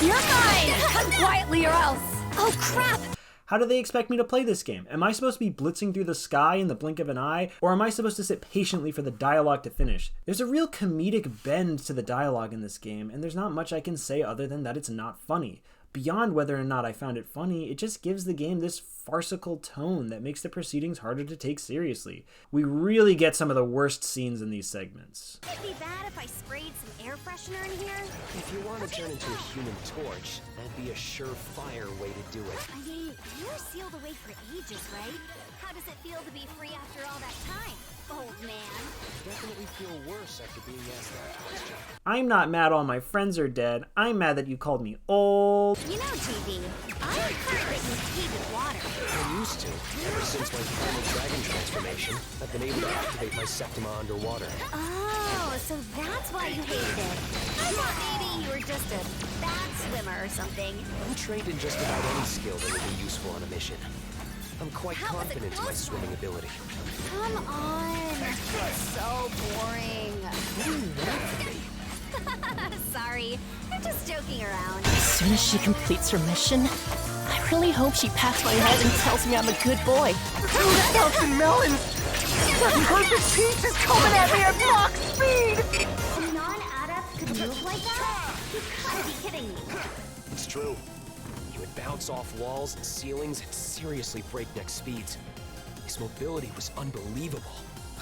You're fine. Come quietly or else. Oh, crap. How do they expect me to play this game? Am I supposed to be blitzing through the sky in the blink of an eye, or am I supposed to sit patiently for the dialogue to finish? There's a real comedic bend to the dialogue in this game, and there's not much I can say other than that it's not funny. Beyond whether or not I found it funny, it just gives the game this farcical tone that makes the proceedings harder to take seriously. We really get some of the worst scenes in these segments. It'd be bad if I sprayed some air freshener in here. If you want to turn into a human torch, that'd be a surefire way to do it. I mean, you were sealed away for ages, right? How does it feel to be free after all that time, old man? Definitely feel worse after being asked that question. I'm not mad all my friends are dead. I'm mad that you called me old. You know, GB, I'm currently in heated water. I'm used to. Ever since my final dragon transformation, I've been able to activate my Septima underwater. Oh, so that's why you hated it. I thought maybe you were just a bad swimmer or something. I'm trained in just about any skill that would be useful on a mission. I'm quite How was it confident in my close? swimming ability. Come on. It's so boring. What do you want from me? Sorry, I'm just joking around. As soon as she completes her mission, I really hope she pats my head and tells me I'm a good boy. Elton Melon! That perfect piece is coming at me at Mach speed! A non-adept could move like that? You gotta be kidding me. It's true. You would bounce off walls and ceilings at seriously breakneck speeds. His mobility was unbelievable.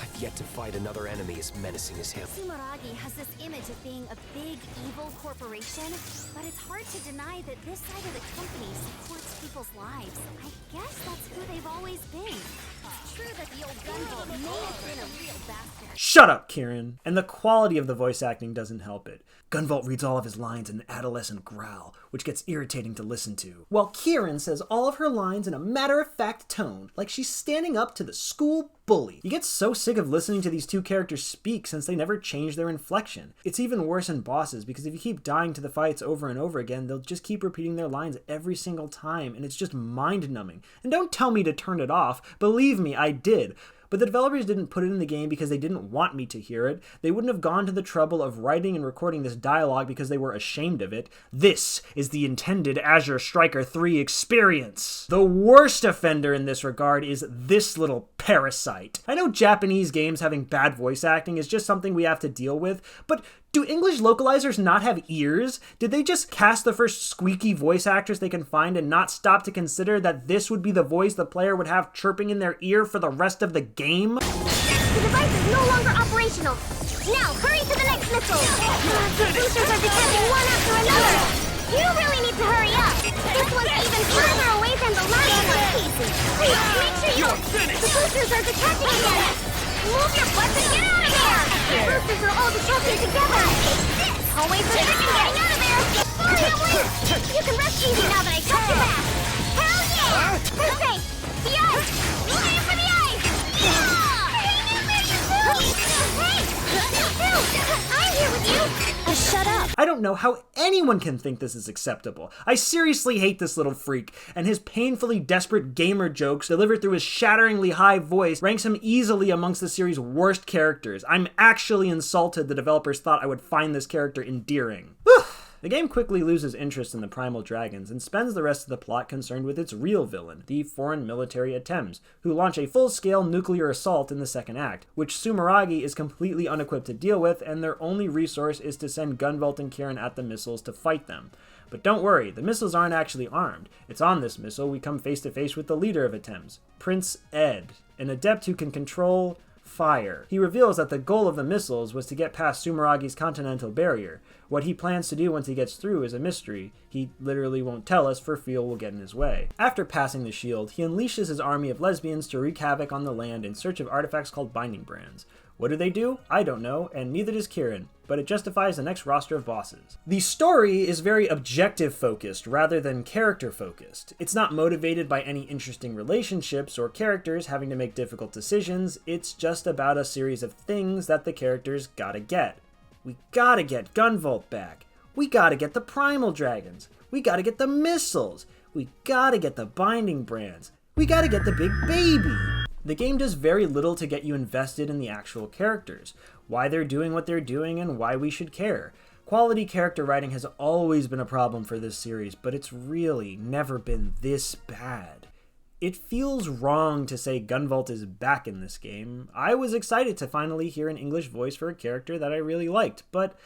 I've yet to fight another enemy as menacing as him. Sumeragi has this image of being a big, evil corporation, but it's hard to deny that this side of the company supports people's lives. I guess that's who they've always been. It's true that the old Gunvolt may have been a real bastard. Shut up, Kieran! And the quality of the voice acting doesn't help it. Gunvolt reads all of his lines in an adolescent growl, which gets irritating to listen to, while Kieran says all of her lines in a matter-of-fact tone, like she's standing up to the school bully. You get so sick of listening to these two characters speak since they never change their inflection. It's even worse in bosses, because if you keep dying to the fights over and over again, they'll just keep repeating their lines every single time, and it's just mind-numbing. And don't tell me to turn it off. Believe me, I did. But the developers didn't put it in the game because they didn't want me to hear it. They wouldn't have gone to the trouble of writing and recording this dialogue because they were ashamed of it. This is the intended Azure Striker 3 experience. The worst offender in this regard is this little parasite. I know Japanese games having bad voice acting is just something we have to deal with, but do English localizers not have ears? Did they just cast the first squeaky voice actors they can find and not stop to consider that this would be the voice the player would have chirping in their ear for the rest of the game? The device is no longer operational. Now, hurry to the next missile. The boosters are detecting one after another. You really need to hurry up. This one's even further away than the last one. Please, make sure you don't... The boosters are detecting again. Move your butts and get out of there. The boosters are all detecting together. I'll wait for the second getting out of there. Hurry up, Liz. You can rest easy now that I got you back. Hell yeah. First aid. The eyes. Aim for the eyes. Yeah. Hey, I'm here with you! Shut up! I don't know how anyone can think this is acceptable. I seriously hate this little freak, and his painfully desperate gamer jokes delivered through his shatteringly high voice ranks him easily amongst the series' worst characters. I'm actually insulted the developers thought I would find this character endearing. Whew. The game quickly loses interest in the primal dragons and spends the rest of the plot concerned with its real villain, the foreign military Atems, who launch a full-scale nuclear assault in the second act, which Sumeragi is completely unequipped to deal with, and their only resource is to send Gunvolt and Kieran at the missiles to fight them. But don't worry, the missiles aren't actually armed. It's on this missile we come face to face with the leader of Atems, Prince Ed, an adept who can control fire. He reveals that the goal of the missiles was to get past Sumeragi's continental barrier. What he plans to do once he gets through is a mystery. He literally won't tell us for fear we'll get in his way. After passing the shield, he unleashes his army of lesbians to wreak havoc on the land in search of artifacts called binding brands. What do? I don't know, and neither does Kieran, but it justifies the next roster of bosses. The story is very objective-focused rather than character-focused. It's not motivated by any interesting relationships or characters having to make difficult decisions. It's just about a series of things that the characters gotta get. We gotta get Gunvolt back. We gotta get the primal dragons. We gotta get the missiles. We gotta get the binding brands. We gotta get the big baby. The game does very little to get you invested in the actual characters, why they're doing what they're doing, and why we should care. Quality character writing has always been a problem for this series, but it's really never been this bad. It feels wrong to say Gunvolt is back in this game. I was excited to finally hear an English voice for a character that I really liked, but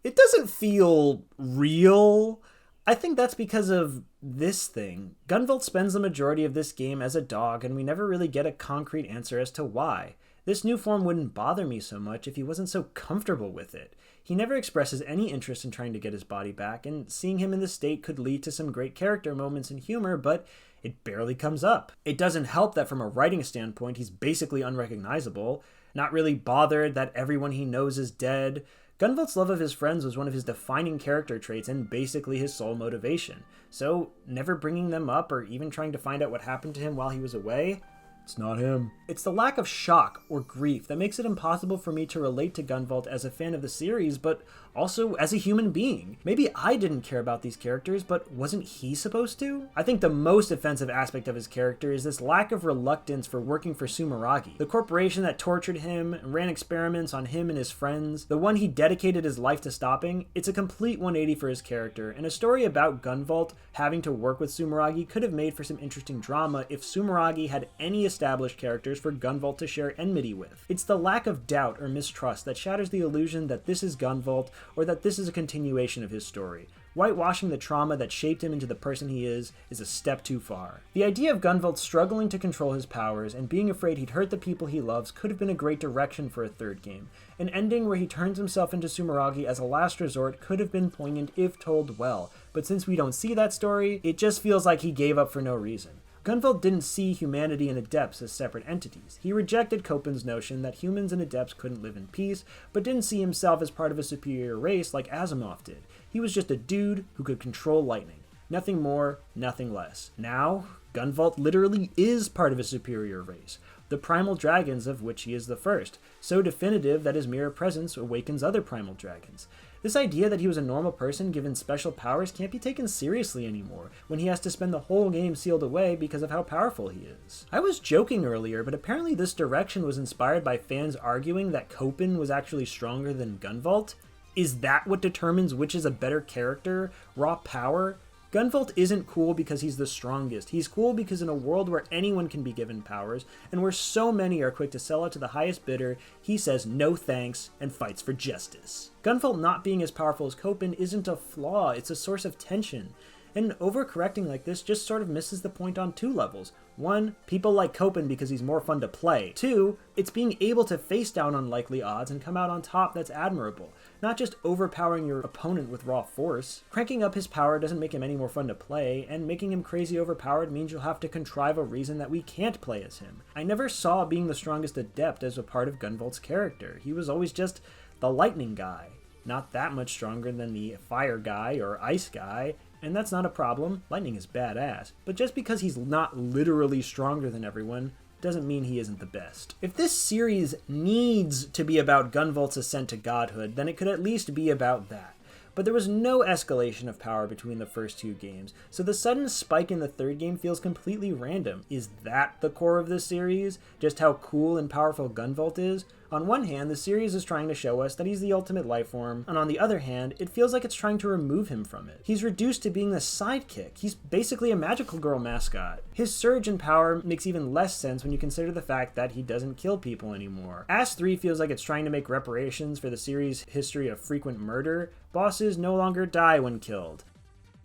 it doesn't feel real. I think that's because of this thing. Gunvolt spends the majority of this game as a dog, and we never really get a concrete answer as to why. This new form wouldn't bother me so much if he wasn't so comfortable with it. He never expresses any interest in trying to get his body back, and seeing him in this state could lead to some great character moments and humor, but it barely comes up. It doesn't help that from a writing standpoint, he's basically unrecognizable, not really bothered that everyone he knows is dead. Gunvolt's love of his friends was one of his defining character traits and basically his sole motivation. So, never bringing them up or even trying to find out what happened to him while he was away, it's not him. It's the lack of shock or grief that makes it impossible for me to relate to Gunvolt as a fan of the series, but also as a human being. Maybe I didn't care about these characters, but wasn't he supposed to? I think the most offensive aspect of his character is this lack of reluctance for working for Sumeragi, the corporation that tortured him and ran experiments on him and his friends, the one he dedicated his life to stopping. It's a complete 180 for his character, and a story about Gunvolt having to work with Sumeragi could have made for some interesting drama if Sumeragi had any established characters for Gunvolt to share enmity with. It's the lack of doubt or mistrust that shatters the illusion that this is Gunvolt or that this is a continuation of his story. Whitewashing the trauma that shaped him into the person he is a step too far. The idea of Gunvolt struggling to control his powers and being afraid he'd hurt the people he loves could have been a great direction for a third game. An ending where he turns himself into Sumeragi as a last resort could have been poignant if told well, but since we don't see that story, it just feels like he gave up for no reason. Gunvolt didn't see humanity and adepts as separate entities. He rejected Copen's notion that humans and adepts couldn't live in peace, but didn't see himself as part of a superior race like Asimov did. He was just a dude who could control lightning. Nothing more, nothing less. Now, Gunvolt literally is part of a superior race, the primal dragons of which he is the first, so definitive that his mere presence awakens other primal dragons. This idea that he was a normal person given special powers can't be taken seriously anymore, when he has to spend the whole game sealed away because of how powerful he is. I was joking earlier, but apparently this direction was inspired by fans arguing that Copen was actually stronger than Gunvolt. Is that what determines which is a better character? Raw power? Gunvolt isn't cool because he's the strongest. He's cool because in a world where anyone can be given powers, and where so many are quick to sell out to the highest bidder, he says no thanks and fights for justice. Gunvolt not being as powerful as Copen isn't a flaw, it's a source of tension. And overcorrecting like this just sort of misses the point on two levels. One, people like Copen because he's more fun to play. Two, it's being able to face down unlikely odds and come out on top that's admirable. Not just overpowering your opponent with raw force. Cranking up his power doesn't make him any more fun to play, and making him crazy overpowered means you'll have to contrive a reason that we can't play as him. I never saw being the strongest adept as a part of Gunvolt's character. He was always just the lightning guy. Not that much stronger than the fire guy or ice guy. And that's not a problem, lightning is badass, but just because he's not literally stronger than everyone doesn't mean he isn't the best. If this series needs to be about Gunvolt's ascent to godhood, then it could at least be about that. But there was no escalation of power between the first two games, so the sudden spike in the third game feels completely random. Is that the core of this series? Just how cool and powerful Gunvolt is? On one hand, the series is trying to show us that he's the ultimate lifeform, and on the other hand, it feels like it's trying to remove him from it. He's reduced to being the sidekick. He's basically a magical girl mascot. His surge in power makes even less sense when you consider the fact that he doesn't kill people anymore. Ass 3 feels like it's trying to make reparations for the series' history of frequent murder. Bosses no longer die when killed.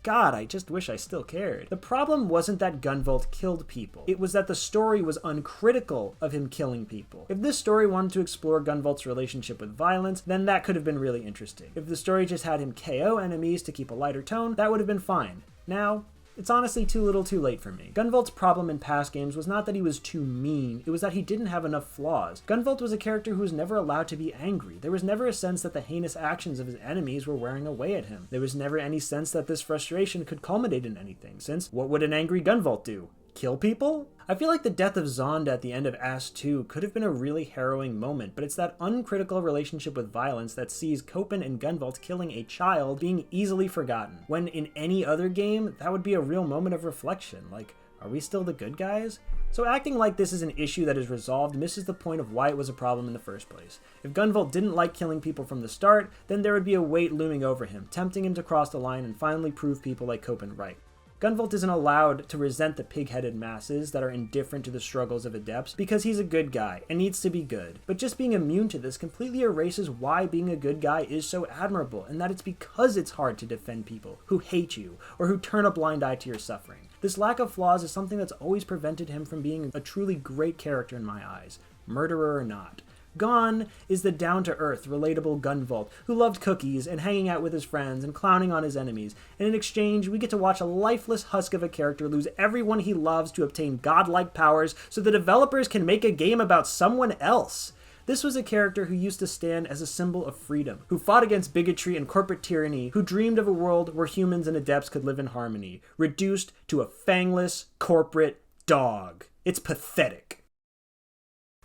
God, I just wish I still cared. The problem wasn't that Gunvolt killed people. It was that the story was uncritical of him killing people. If this story wanted to explore Gunvolt's relationship with violence, then that could have been really interesting. If the story just had him KO enemies to keep a lighter tone, that would have been fine. Now, it's honestly too little too late for me. Gunvolt's problem in past games was not that he was too mean, it was that he didn't have enough flaws. Gunvolt was a character who was never allowed to be angry. There was never a sense that the heinous actions of his enemies were wearing away at him. There was never any sense that this frustration could culminate in anything, since what would an angry Gunvolt do? Kill people? I feel like the death of Zonda at the end of Ass 2 could have been a really harrowing moment, but it's that uncritical relationship with violence that sees Copen and Gunvolt killing a child being easily forgotten, when in any other game, that would be a real moment of reflection, like, are we still the good guys? So acting like this is an issue that is resolved misses the point of why it was a problem in the first place. If Gunvolt didn't like killing people from the start, then there would be a weight looming over him, tempting him to cross the line and finally prove people like Copen right. Gunvolt isn't allowed to resent the pig-headed masses that are indifferent to the struggles of adepts because he's a good guy and needs to be good. But just being immune to this completely erases why being a good guy is so admirable, and that it's because it's hard to defend people who hate you or who turn a blind eye to your suffering. This lack of flaws is something that's always prevented him from being a truly great character in my eyes, murderer or not. Gone is the down-to-earth, relatable Gunvolt, who loved cookies and hanging out with his friends and clowning on his enemies, and in exchange, we get to watch a lifeless husk of a character lose everyone he loves to obtain godlike powers so the developers can make a game about someone else. This was a character who used to stand as a symbol of freedom, who fought against bigotry and corporate tyranny, who dreamed of a world where humans and adepts could live in harmony, reduced to a fangless corporate dog. It's pathetic.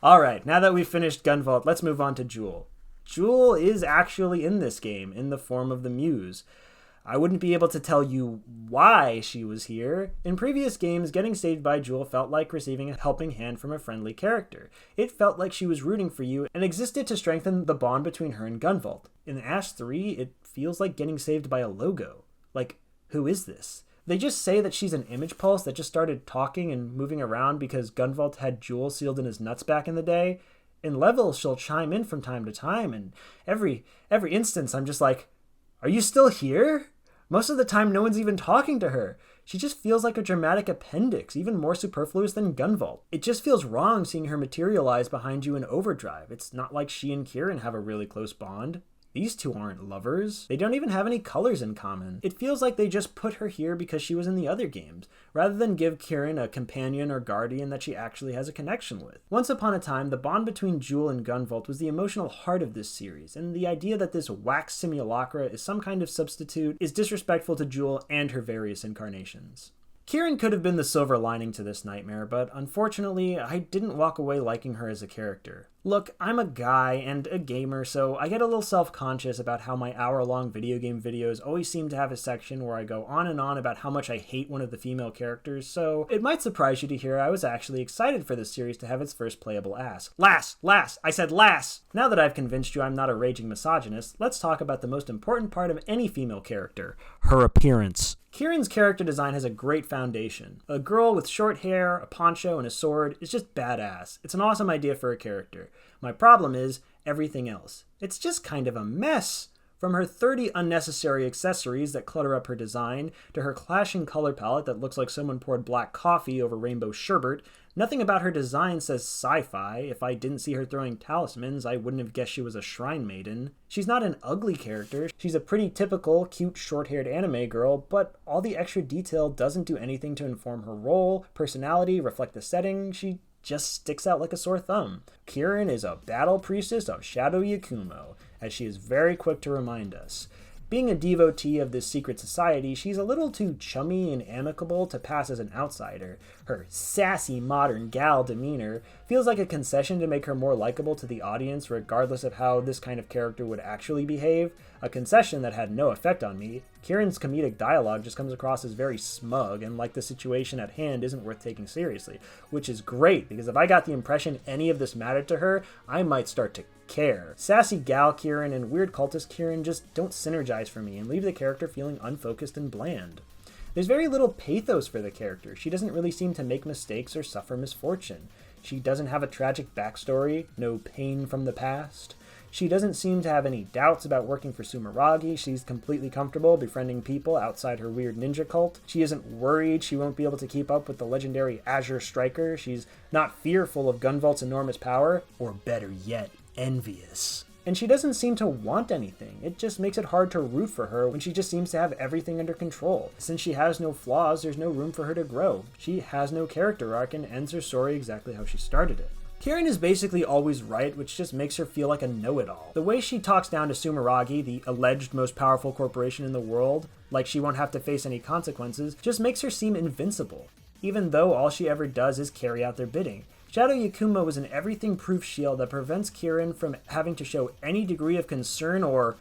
Alright, now that we've finished Gunvolt, let's move on to Jewel. Jewel is actually in this game, in the form of the Muse. I wouldn't be able to tell you why she was here. In previous games, getting saved by Jewel felt like receiving a helping hand from a friendly character. It felt like she was rooting for you and existed to strengthen the bond between her and Gunvolt. In Ash 3, it feels like getting saved by a logo. Like, who is this? They just say that she's an image pulse that just started talking and moving around because Gunvolt had Jewel sealed in his nuts back in the day. In levels, she'll chime in from time to time, and every instance I'm just like, are you still here? Most of the time, no one's even talking to her. She just feels like a dramatic appendix, even more superfluous than Gunvolt. It just feels wrong seeing her materialize behind you in Overdrive. It's not like she and Kieran have a really close bond. These two aren't lovers. They don't even have any colors in common. It feels like they just put her here because she was in the other games, rather than give Kieran a companion or guardian that she actually has a connection with. Once upon a time, the bond between Jewel and Gunvolt was the emotional heart of this series, and the idea that this wax simulacra is some kind of substitute is disrespectful to Jewel and her various incarnations. Kieran could have been the silver lining to this nightmare, but unfortunately, I didn't walk away liking her as a character. Look, I'm a guy and a gamer, so I get a little self-conscious about how my hour-long video game videos always seem to have a section where I go on and on about how much I hate one of the female characters, so it might surprise you to hear I was actually excited for this series to have its first playable ass. Lass! I said lass! Now that I've convinced you I'm not a raging misogynist, let's talk about the most important part of any female character, her appearance. Kieran's character design has a great foundation. A girl with short hair, a poncho, and a sword is just badass. It's an awesome idea for a character. My problem is everything else. It's just kind of a mess. From her 30 unnecessary accessories that clutter up her design, to her clashing color palette that looks like someone poured black coffee over rainbow sherbet, nothing about her design says sci-fi. If I didn't see her throwing talismans, I wouldn't have guessed she was a shrine maiden. She's not an ugly character. She's a pretty typical, cute, short-haired anime girl, but all the extra detail doesn't do anything to inform her role, personality, reflect the setting. She just sticks out like a sore thumb. Kieran is a battle priestess of Shadow Yakumo, as she is very quick to remind us. Being a devotee of this secret society, she's a little too chummy and amicable to pass as an outsider. Her sassy modern gal demeanor feels like a concession to make her more likable to the audience regardless of how this kind of character would actually behave, a concession that had no effect on me. Kieran's comedic dialogue just comes across as very smug and like the situation at hand isn't worth taking seriously, which is great because if I got the impression any of this mattered to her, I might start to care. Sassy gal Kieran and weird cultist Kieran just don't synergize for me and leave the character feeling unfocused and bland. There's very little pathos for the character. She doesn't really seem to make mistakes or suffer misfortune. She doesn't have a tragic backstory, no pain from the past. She doesn't seem to have any doubts about working for Sumeragi. She's completely comfortable befriending people outside her weird ninja cult. She isn't worried she won't be able to keep up with the legendary Azure striker. She's not fearful of Gunvolt's enormous power, or better yet, envious. And she doesn't seem to want anything. It just makes it hard to root for her when she just seems to have everything under control. Since she has no flaws, there's no room for her to grow. She has no character arc and ends her story exactly how she started it. Kieran is basically always right, which just makes her feel like a know-it-all. The way she talks down to Sumeragi, the alleged most powerful corporation in the world, like she won't have to face any consequences, just makes her seem invincible, even though all she ever does is carry out their bidding. Shadow Yakumo is an everything-proof shield that prevents Kieran from having to show any degree of concern or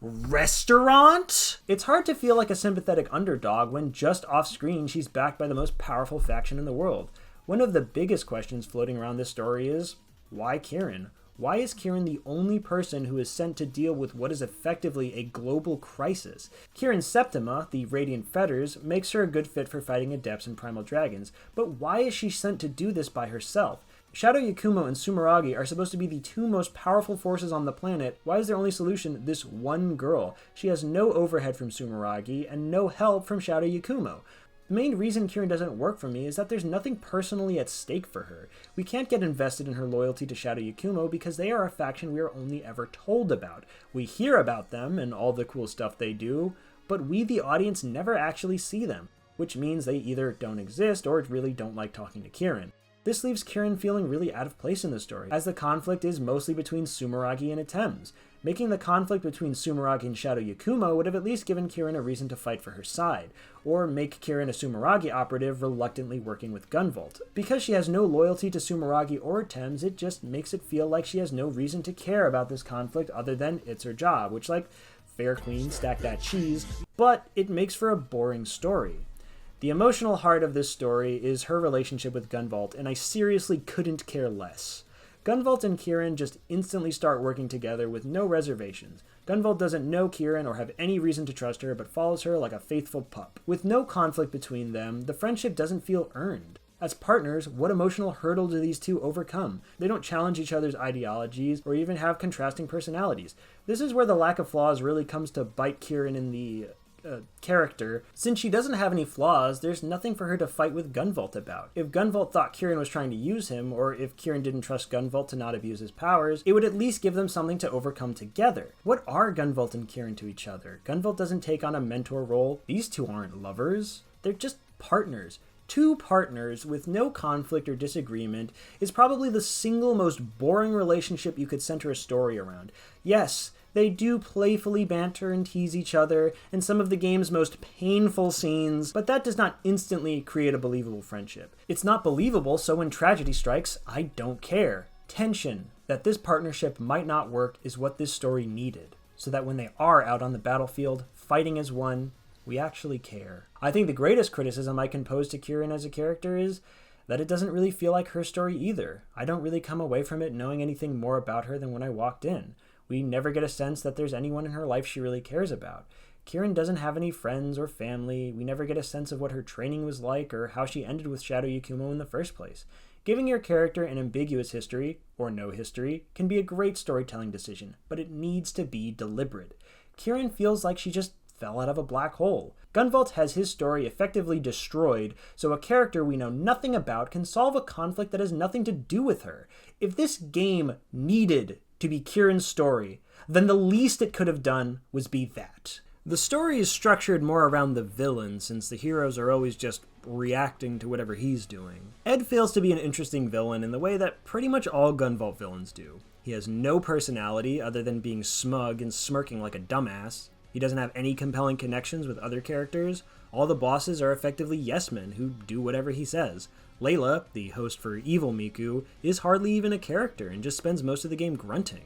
restaurant? It's hard to feel like a sympathetic underdog when just off-screen she's backed by the most powerful faction in the world. One of the biggest questions floating around this story is, why Kieran? Why is Kieran the only person who is sent to deal with what is effectively a global crisis? Kieran's Septima, the Radiant Fetters, makes her a good fit for fighting Adepts and Primal Dragons, but why is she sent to do this by herself? Shadow Yakumo and Sumeragi are supposed to be the two most powerful forces on the planet. Why is their only solution this one girl? She has no overhead from Sumeragi and no help from Shadow Yakumo. The main reason Kieran doesn't work for me is that there's nothing personally at stake for her. We can't get invested in her loyalty to Shadow Yakumo because they are a faction we are only ever told about. We hear about them and all the cool stuff they do, but we, the audience, never actually see them, which means they either don't exist or really don't like talking to Kieran. This leaves Kieran feeling really out of place in the story, as the conflict is mostly between Sumeragi and Atems. Making the conflict between Sumeragi and Shadow Yakumo would have at least given Kieran a reason to fight for her side, or make Kieran a Sumeragi operative reluctantly working with Gunvolt. Because she has no loyalty to Sumeragi or Atems, it just makes it feel like she has no reason to care about this conflict other than it's her job, which, like, fair queen, stack that cheese, but it makes for a boring story. The emotional heart of this story is her relationship with Gunvolt, and I seriously couldn't care less. Gunvolt and Kieran just instantly start working together with no reservations. Gunvolt doesn't know Kieran or have any reason to trust her, but follows her like a faithful pup. With no conflict between them, the friendship doesn't feel earned. As partners, what emotional hurdle do these two overcome? They don't challenge each other's ideologies or even have contrasting personalities. This is where the lack of flaws really comes to bite Kieran in the character. Since she doesn't have any flaws, there's nothing for her to fight with Gunvolt about. If Gunvolt thought Kieran was trying to use him, or if Kieran didn't trust Gunvolt to not abuse his powers, it would at least give them something to overcome together. What are Gunvolt and Kieran to each other? Gunvolt doesn't take on a mentor role. These two aren't lovers. They're just partners. Two partners with no conflict or disagreement is probably the single most boring relationship you could center a story around. Yes, they do playfully banter and tease each other in some of the game's most painful scenes, but that does not instantly create a believable friendship. It's not believable, so when tragedy strikes, I don't care. Tension that this partnership might not work is what this story needed, so that when they are out on the battlefield, fighting as one, we actually care. I think the greatest criticism I can pose to Kieran as a character is that it doesn't really feel like her story either. I don't really come away from it knowing anything more about her than when I walked in. We never get a sense that there's anyone in her life she really cares about. Kieran doesn't have any friends or family. We never get a sense of what her training was like or how she ended with Shadow Yakumo in the first place. Giving your character an ambiguous history, or no history, can be a great storytelling decision, but it needs to be deliberate. Kieran feels like she just fell out of a black hole. Gunvolt has his story effectively destroyed, so a character we know nothing about can solve a conflict that has nothing to do with her. If this game needed to be Kieran's story, then the least it could have done was be that. The story is structured more around the villain, since the heroes are always just reacting to whatever he's doing. Ed fails to be an interesting villain in the way that pretty much all Gunvolt villains do. He has no personality other than being smug and smirking like a dumbass. He doesn't have any compelling connections with other characters. All the bosses are effectively yes-men who do whatever he says. Layla, the host for Evil Miku, is hardly even a character and just spends most of the game grunting.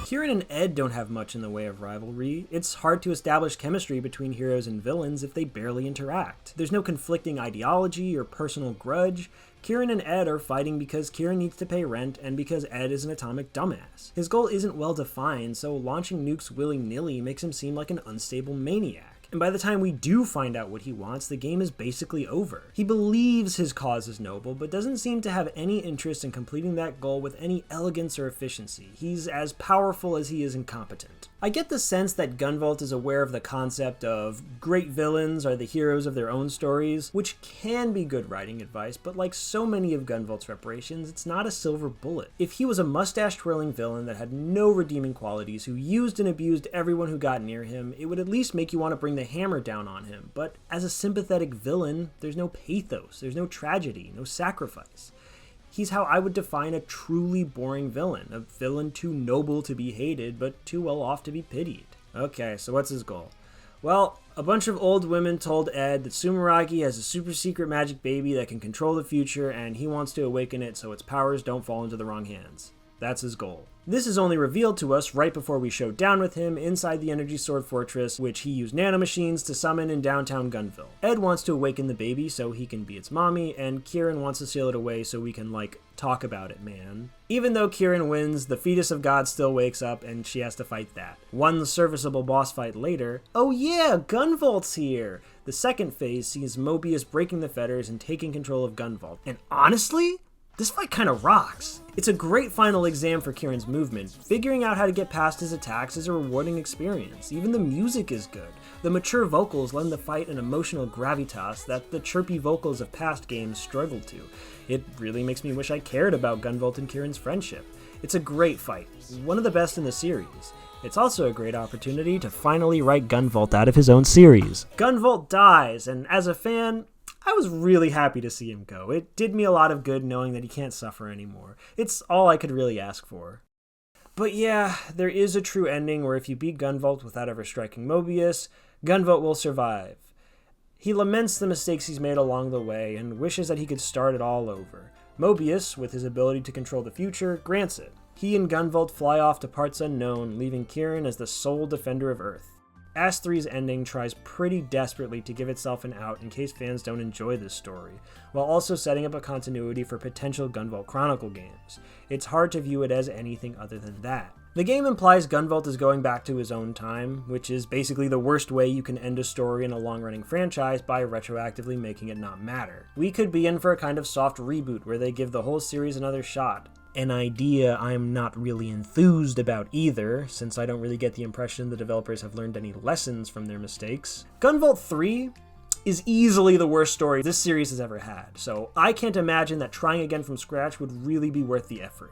Kieran and Ed don't have much in the way of rivalry. It's hard to establish chemistry between heroes and villains if they barely interact. There's no conflicting ideology or personal grudge. Kieran and Ed are fighting because Kieran needs to pay rent and because Ed is an atomic dumbass. His goal isn't well defined, so launching nukes willy-nilly makes him seem like an unstable maniac. And by the time we do find out what he wants, the game is basically over. He believes his cause is noble, but doesn't seem to have any interest in completing that goal with any elegance or efficiency. He's as powerful as he is incompetent. I get the sense that Gunvolt is aware of the concept of great villains are the heroes of their own stories, which can be good writing advice, but like so many of Gunvolt's reparations, it's not a silver bullet. If he was a mustache-twirling villain that had no redeeming qualities, who used and abused everyone who got near him, it would at least make you want to bring the hammer down on him. But as a sympathetic villain, there's no pathos, there's no tragedy, no sacrifice. He's how I would define a truly boring villain, a villain too noble to be hated, but too well off to be pitied. Okay, so what's his goal? Well, a bunch of old women told Ed that Sumeragi has a super secret magic baby that can control the future, and he wants to awaken it so its powers don't fall into the wrong hands. That's his goal. This is only revealed to us right before we show down with him inside the Energy Sword Fortress, which he used nanomachines to summon in downtown Gunvolt. Ed wants to awaken the baby so he can be its mommy, and Kieran wants to seal it away so we can, talk about it, man. Even though Kieran wins, the fetus of God still wakes up and she has to fight that. One serviceable boss fight later, oh yeah, Gunvolt's here! The second phase sees Mobius breaking the fetters and taking control of Gunvolt. And honestly, this fight kinda rocks. It's a great final exam for Kieran's movement. Figuring out how to get past his attacks is a rewarding experience. Even the music is good. The mature vocals lend the fight an emotional gravitas that the chirpy vocals of past games struggled to. It really makes me wish I cared about Gunvolt and Kieran's friendship. It's a great fight, one of the best in the series. It's also a great opportunity to finally write Gunvolt out of his own series. Gunvolt dies, and as a fan, I was really happy to see him go. It did me a lot of good knowing that he can't suffer anymore. It's all I could really ask for. But yeah, there is a true ending where if you beat Gunvolt without ever striking Mobius, Gunvolt will survive. He laments the mistakes he's made along the way and wishes that he could start it all over. Mobius, with his ability to control the future, grants it. He and Gunvolt fly off to parts unknown, leaving Kieran as the sole defender of Earth. As 3's ending tries pretty desperately to give itself an out in case fans don't enjoy this story, while also setting up a continuity for potential Gunvolt Chronicle games. It's hard to view it as anything other than that. The game implies Gunvolt is going back to his own time, which is basically the worst way you can end a story in a long-running franchise by retroactively making it not matter. We could be in for a kind of soft reboot where they give the whole series another shot. An idea I'm not really enthused about either, since I don't really get the impression the developers have learned any lessons from their mistakes. Gunvolt 3 is easily the worst story this series has ever had, so I can't imagine that trying again from scratch would really be worth the effort.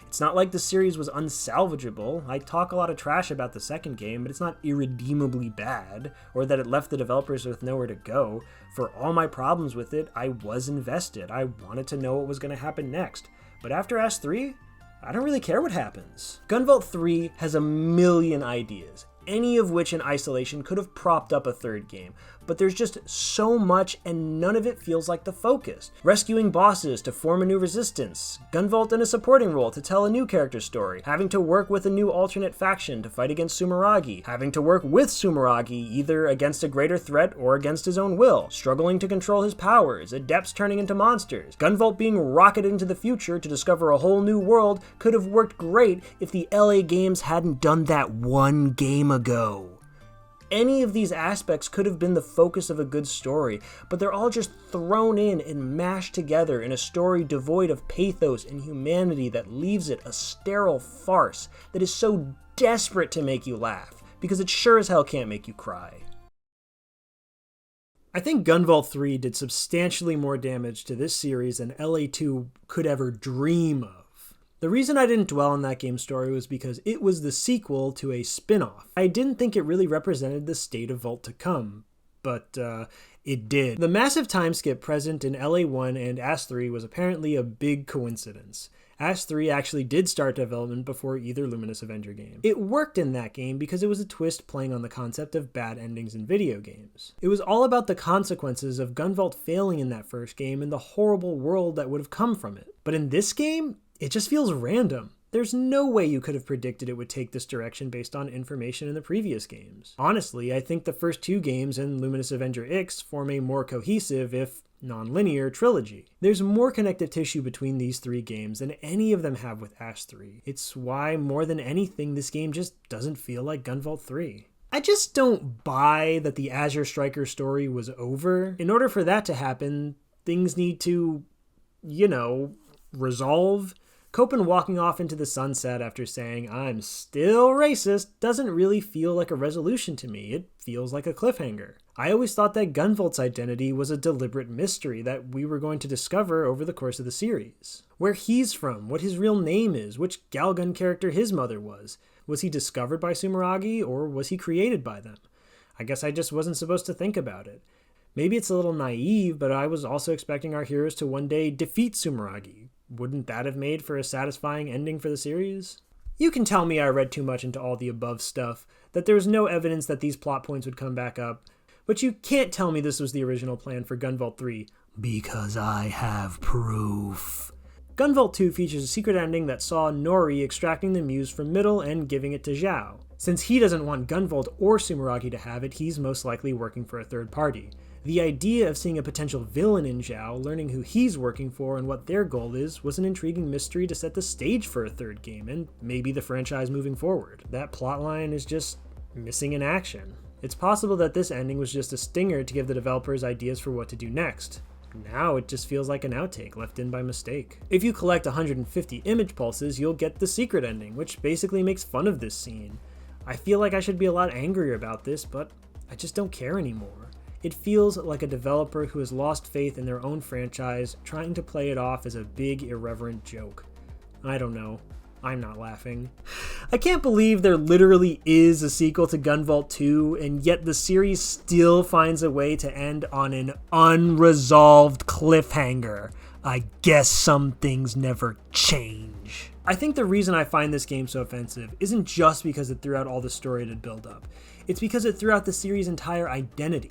It's not like the series was unsalvageable. I talk a lot of trash about the second game, but it's not irredeemably bad, or that it left the developers with nowhere to go. For all my problems with it, I was invested. I wanted to know what was going to happen next. But after Ash 3, I don't really care what happens. Gunvolt 3 has a million ideas, any of which in isolation could have propped up a third game, but there's just so much and none of it feels like the focus. Rescuing bosses to form a new resistance, Gunvolt in a supporting role to tell a new character story, having to work with a new alternate faction to fight against Sumeragi, having to work with Sumeragi either against a greater threat or against his own will, struggling to control his powers, adepts turning into monsters. Gunvolt being rocketed into the future to discover a whole new world could have worked great if the LA Games hadn't done that one game ago. Any of these aspects could have been the focus of a good story, but they're all just thrown in and mashed together in a story devoid of pathos and humanity that leaves it a sterile farce that is so desperate to make you laugh, because it sure as hell can't make you cry. I think Gunvolt 3 did substantially more damage to this series than LA2 could ever dream of. The reason I didn't dwell on that game's story was because it was the sequel to a spin-off. I didn't think it really represented the state of Vault to come, but it did. The massive time skip present in LA1 and Ash 3 was apparently a big coincidence. Ash 3 actually did start development before either Luminous Avenger game. It worked in that game because it was a twist playing on the concept of bad endings in video games. It was all about the consequences of Gunvolt failing in that first game and the horrible world that would have come from it. But in this game, it just feels random. There's no way you could have predicted it would take this direction based on information in the previous games. Honestly, I think the first 2 games and Luminous Avenger X form a more cohesive, if non-linear, trilogy. There's more connective tissue between these 3 games than any of them have with Ash 3. It's why, more than anything, this game just doesn't feel like Gunvolt 3. I just don't buy that the Azure Striker story was over. In order for that to happen, things need to, resolve. Copen walking off into the sunset after saying, "I'm still racist," doesn't really feel like a resolution to me. It feels like a cliffhanger. I always thought that Gunvolt's identity was a deliberate mystery that we were going to discover over the course of the series. Where he's from, what his real name is, which Galgun character his mother was. Was he discovered by Sumeragi, or was he created by them? I guess I just wasn't supposed to think about it. Maybe it's a little naive, but I was also expecting our heroes to one day defeat Sumeragi. Wouldn't that have made for a satisfying ending for the series? You can tell me I read too much into all the above stuff, that there was no evidence that these plot points would come back up, but you can't tell me this was the original plan for Gunvolt 3, because I have proof. Gunvolt 2 features a secret ending that saw Nori extracting the muse from Middle and giving it to Zhao. Since he doesn't want Gunvolt or Sumeragi to have it, he's most likely working for a third party. The idea of seeing a potential villain in Zhao, learning who he's working for and what their goal is, was an intriguing mystery to set the stage for a third game, and maybe the franchise moving forward. That plotline is just missing in action. It's possible that this ending was just a stinger to give the developers ideas for what to do next. Now it just feels like an outtake left in by mistake. If you collect 150 image pulses, you'll get the secret ending, which basically makes fun of this scene. I feel like I should be a lot angrier about this, but I just don't care anymore. It feels like a developer who has lost faith in their own franchise, trying to play it off as a big, irreverent joke. I don't know. I'm not laughing. I can't believe there literally is a sequel to Gunvolt 2, and yet the series still finds a way to end on an unresolved cliffhanger. I guess some things never change. I think the reason I find this game so offensive isn't just because it threw out all the story to build up. It's because it threw out the series' entire identity.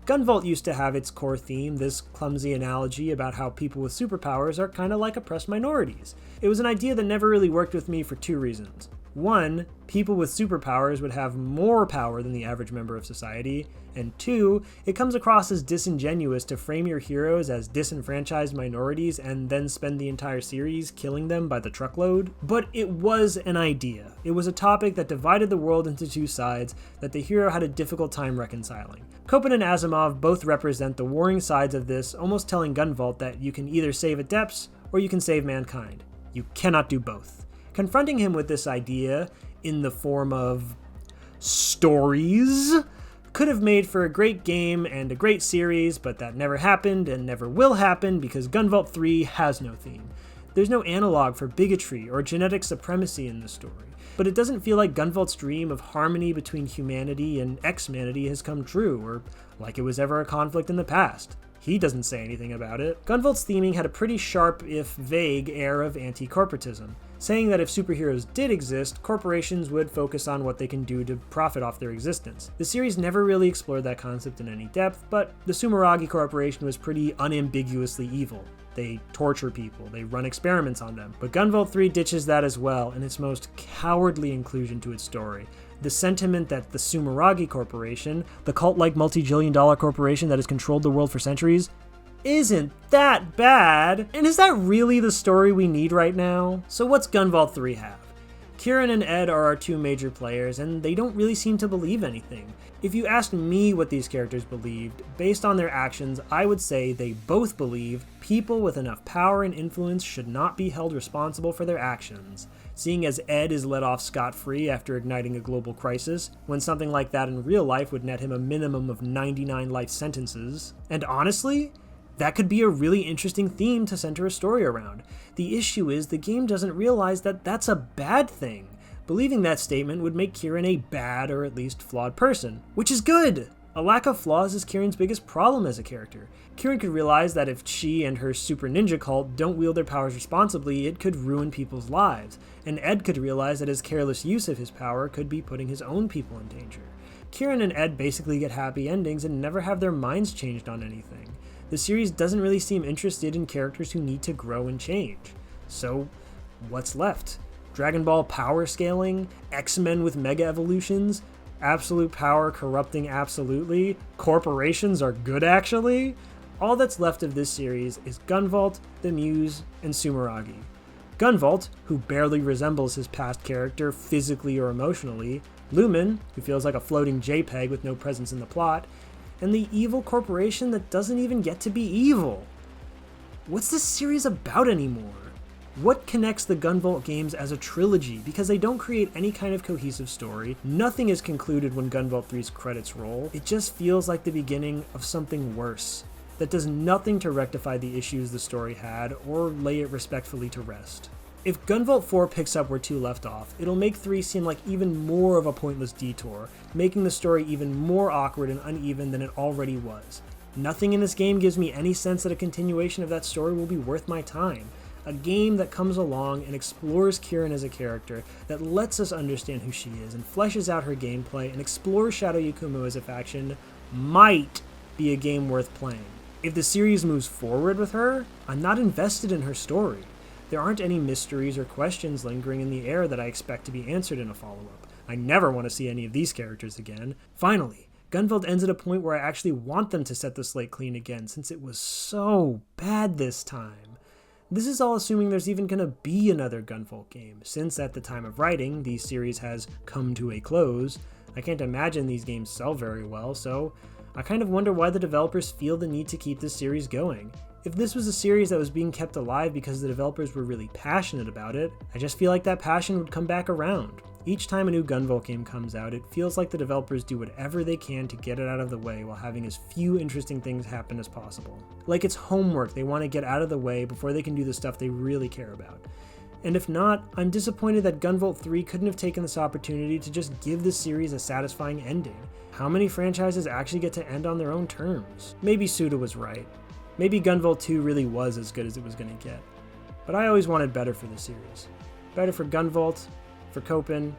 Gunvolt used to have its core theme, this clumsy analogy about how people with superpowers are kind of like oppressed minorities. It was an idea that never really worked with me for 2 reasons. 1, people with superpowers would have more power than the average member of society, and 2, it comes across as disingenuous to frame your heroes as disenfranchised minorities and then spend the entire series killing them by the truckload. But it was an idea. It was a topic that divided the world into 2 sides that the hero had a difficult time reconciling. Copen and Asimov both represent the warring sides of this, almost telling Gunvolt that you can either save Adepts or you can save mankind. You cannot do both. Confronting him with this idea in the form of stories could have made for a great game and a great series, but that never happened and never will happen because Gunvolt 3 has no theme. There's no analog for bigotry or genetic supremacy in the story, but it doesn't feel like Gunvolt's dream of harmony between humanity and ex-humanity has come true, or like it was ever a conflict in the past. He doesn't say anything about it. Gunvolt's theming had a pretty sharp, if vague, air of anti-corporatism, saying that if superheroes did exist, corporations would focus on what they can do to profit off their existence. The series never really explored that concept in any depth, but the Sumeragi Corporation was pretty unambiguously evil. They torture people, they run experiments on them. But Gunvolt 3 ditches that as well in its most cowardly inclusion to its story. The sentiment that the Sumeragi Corporation, the cult-like multi-billion-dollar corporation that has controlled the world for centuries, isn't that bad. And is that really the story we need right now? So what's Gunvolt 3 have? Kieran and Ed are our 2 major players, and they don't really seem to believe anything. If you asked me what these characters believed, based on their actions, I would say they both believe people with enough power and influence should not be held responsible for their actions. Seeing as Ed is let off scot-free after igniting a global crisis, when something like that in real life would net him a minimum of 99 life sentences. And honestly, that could be a really interesting theme to center a story around. The issue is the game doesn't realize that that's a bad thing. Believing that statement would make Kieran a bad or at least flawed person, which is good! A lack of flaws is Kieran's biggest problem as a character. Kieran could realize that if she and her super ninja cult don't wield their powers responsibly, it could ruin people's lives, and Ed could realize that his careless use of his power could be putting his own people in danger. Kieran and Ed basically get happy endings and never have their minds changed on anything. The series doesn't really seem interested in characters who need to grow and change. So, what's left? Dragon Ball power scaling? X-Men with mega evolutions? Absolute power corrupting absolutely? Corporations are good actually? All that's left of this series is Gunvolt, the Muse, and Sumeragi. Gunvolt, who barely resembles his past character physically or emotionally, Lumen, who feels like a floating JPEG with no presence in the plot, and the evil corporation that doesn't even get to be evil. What's this series about anymore? What connects the Gunvolt games as a trilogy? Because they don't create any kind of cohesive story. Nothing is concluded when Gunvolt 3's credits roll. It just feels like the beginning of something worse that does nothing to rectify the issues the story had or lay it respectfully to rest. If Gunvolt 4 picks up where 2 left off, it'll make 3 seem like even more of a pointless detour, making the story even more awkward and uneven than it already was. Nothing in this game gives me any sense that a continuation of that story will be worth my time. A game that comes along and explores Kieran as a character, that lets us understand who she is and fleshes out her gameplay and explores Shadow Yakumo as a faction, might be a game worth playing. If the series moves forward with her, I'm not invested in her story. There aren't any mysteries or questions lingering in the air that I expect to be answered in a follow-up. I never want to see any of these characters again. Finally, Gunvolt ends at a point where I actually want them to set the slate clean again, since it was so bad this time. This is all assuming there's even going to be another Gunvolt game, since at the time of writing, the series has come to a close. I can't imagine these games sell very well, so I kind of wonder why the developers feel the need to keep this series going. If this was a series that was being kept alive because the developers were really passionate about it, I just feel like that passion would come back around. Each time a new Gunvolt game comes out, it feels like the developers do whatever they can to get it out of the way while having as few interesting things happen as possible. Like it's homework they want to get out of the way before they can do the stuff they really care about. And if not, I'm disappointed that Gunvolt 3 couldn't have taken this opportunity to just give the series a satisfying ending. How many franchises actually get to end on their own terms? Maybe Suda was right. Maybe Gunvolt 2 really was as good as it was going to get. But I always wanted better for the series. Better for Gunvolt, for Copen,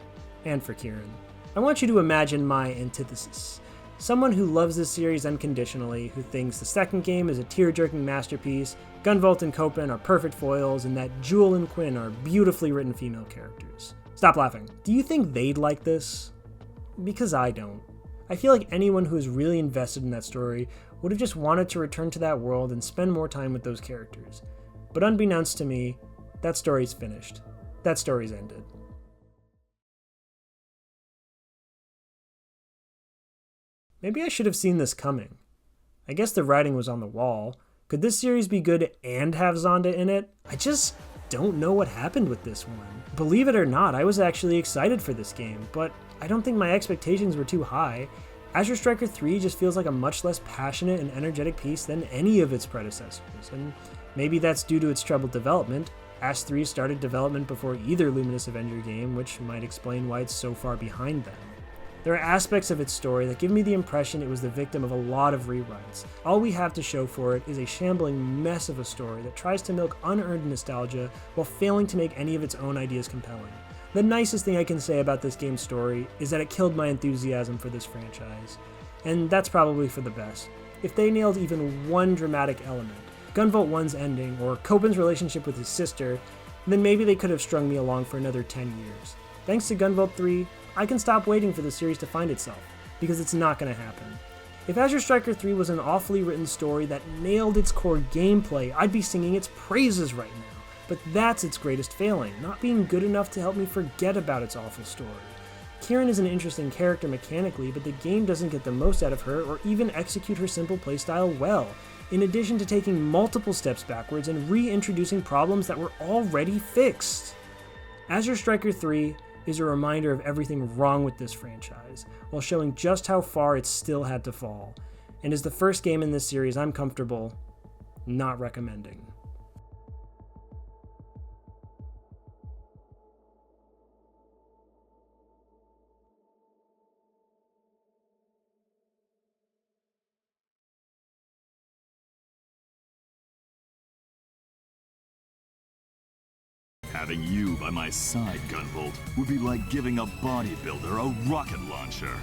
and for Kieran. I want you to imagine my antithesis. Someone who loves this series unconditionally, who thinks the second game is a tear-jerking masterpiece, Gunvolt and Copen are perfect foils, and that Jewel and Quinn are beautifully written female characters. Stop laughing. Do you think they'd like this? Because I don't. I feel like anyone who is really invested in that story would have just wanted to return to that world and spend more time with those characters. But unbeknownst to me, that story's finished. That story's ended. Maybe I should have seen this coming. I guess the writing was on the wall. Could this series be good and have Zonda in it? I just don't know what happened with this one. Believe it or not, I was actually excited for this game, but I don't think my expectations were too high. Azure Striker 3 just feels like a much less passionate and energetic piece than any of its predecessors, and maybe that's due to its troubled development. Ash 3 started development before either Luminous Avenger game, which might explain why it's so far behind them. There are aspects of its story that give me the impression it was the victim of a lot of rewrites. All we have to show for it is a shambling mess of a story that tries to milk unearned nostalgia while failing to make any of its own ideas compelling. The nicest thing I can say about this game's story is that it killed my enthusiasm for this franchise. And that's probably for the best. If they nailed even one dramatic element, Gunvolt 1's ending, or Copen's relationship with his sister, then maybe they could have strung me along for another 10 years. Thanks to Gunvolt 3, I can stop waiting for the series to find itself, because it's not going to happen. If Azure Striker 3 was an awfully written story that nailed its core gameplay, I'd be singing its praises right now. But that's its greatest failing, not being good enough to help me forget about its awful story. Kieran is an interesting character mechanically, but the game doesn't get the most out of her or even execute her simple playstyle well, in addition to taking multiple steps backwards and reintroducing problems that were already fixed. Azure Striker 3 is a reminder of everything wrong with this franchise, while showing just how far it still had to fall, and is the first game in this series I'm comfortable not recommending. Having you by my side, Gunvolt, would be like giving a bodybuilder a rocket launcher.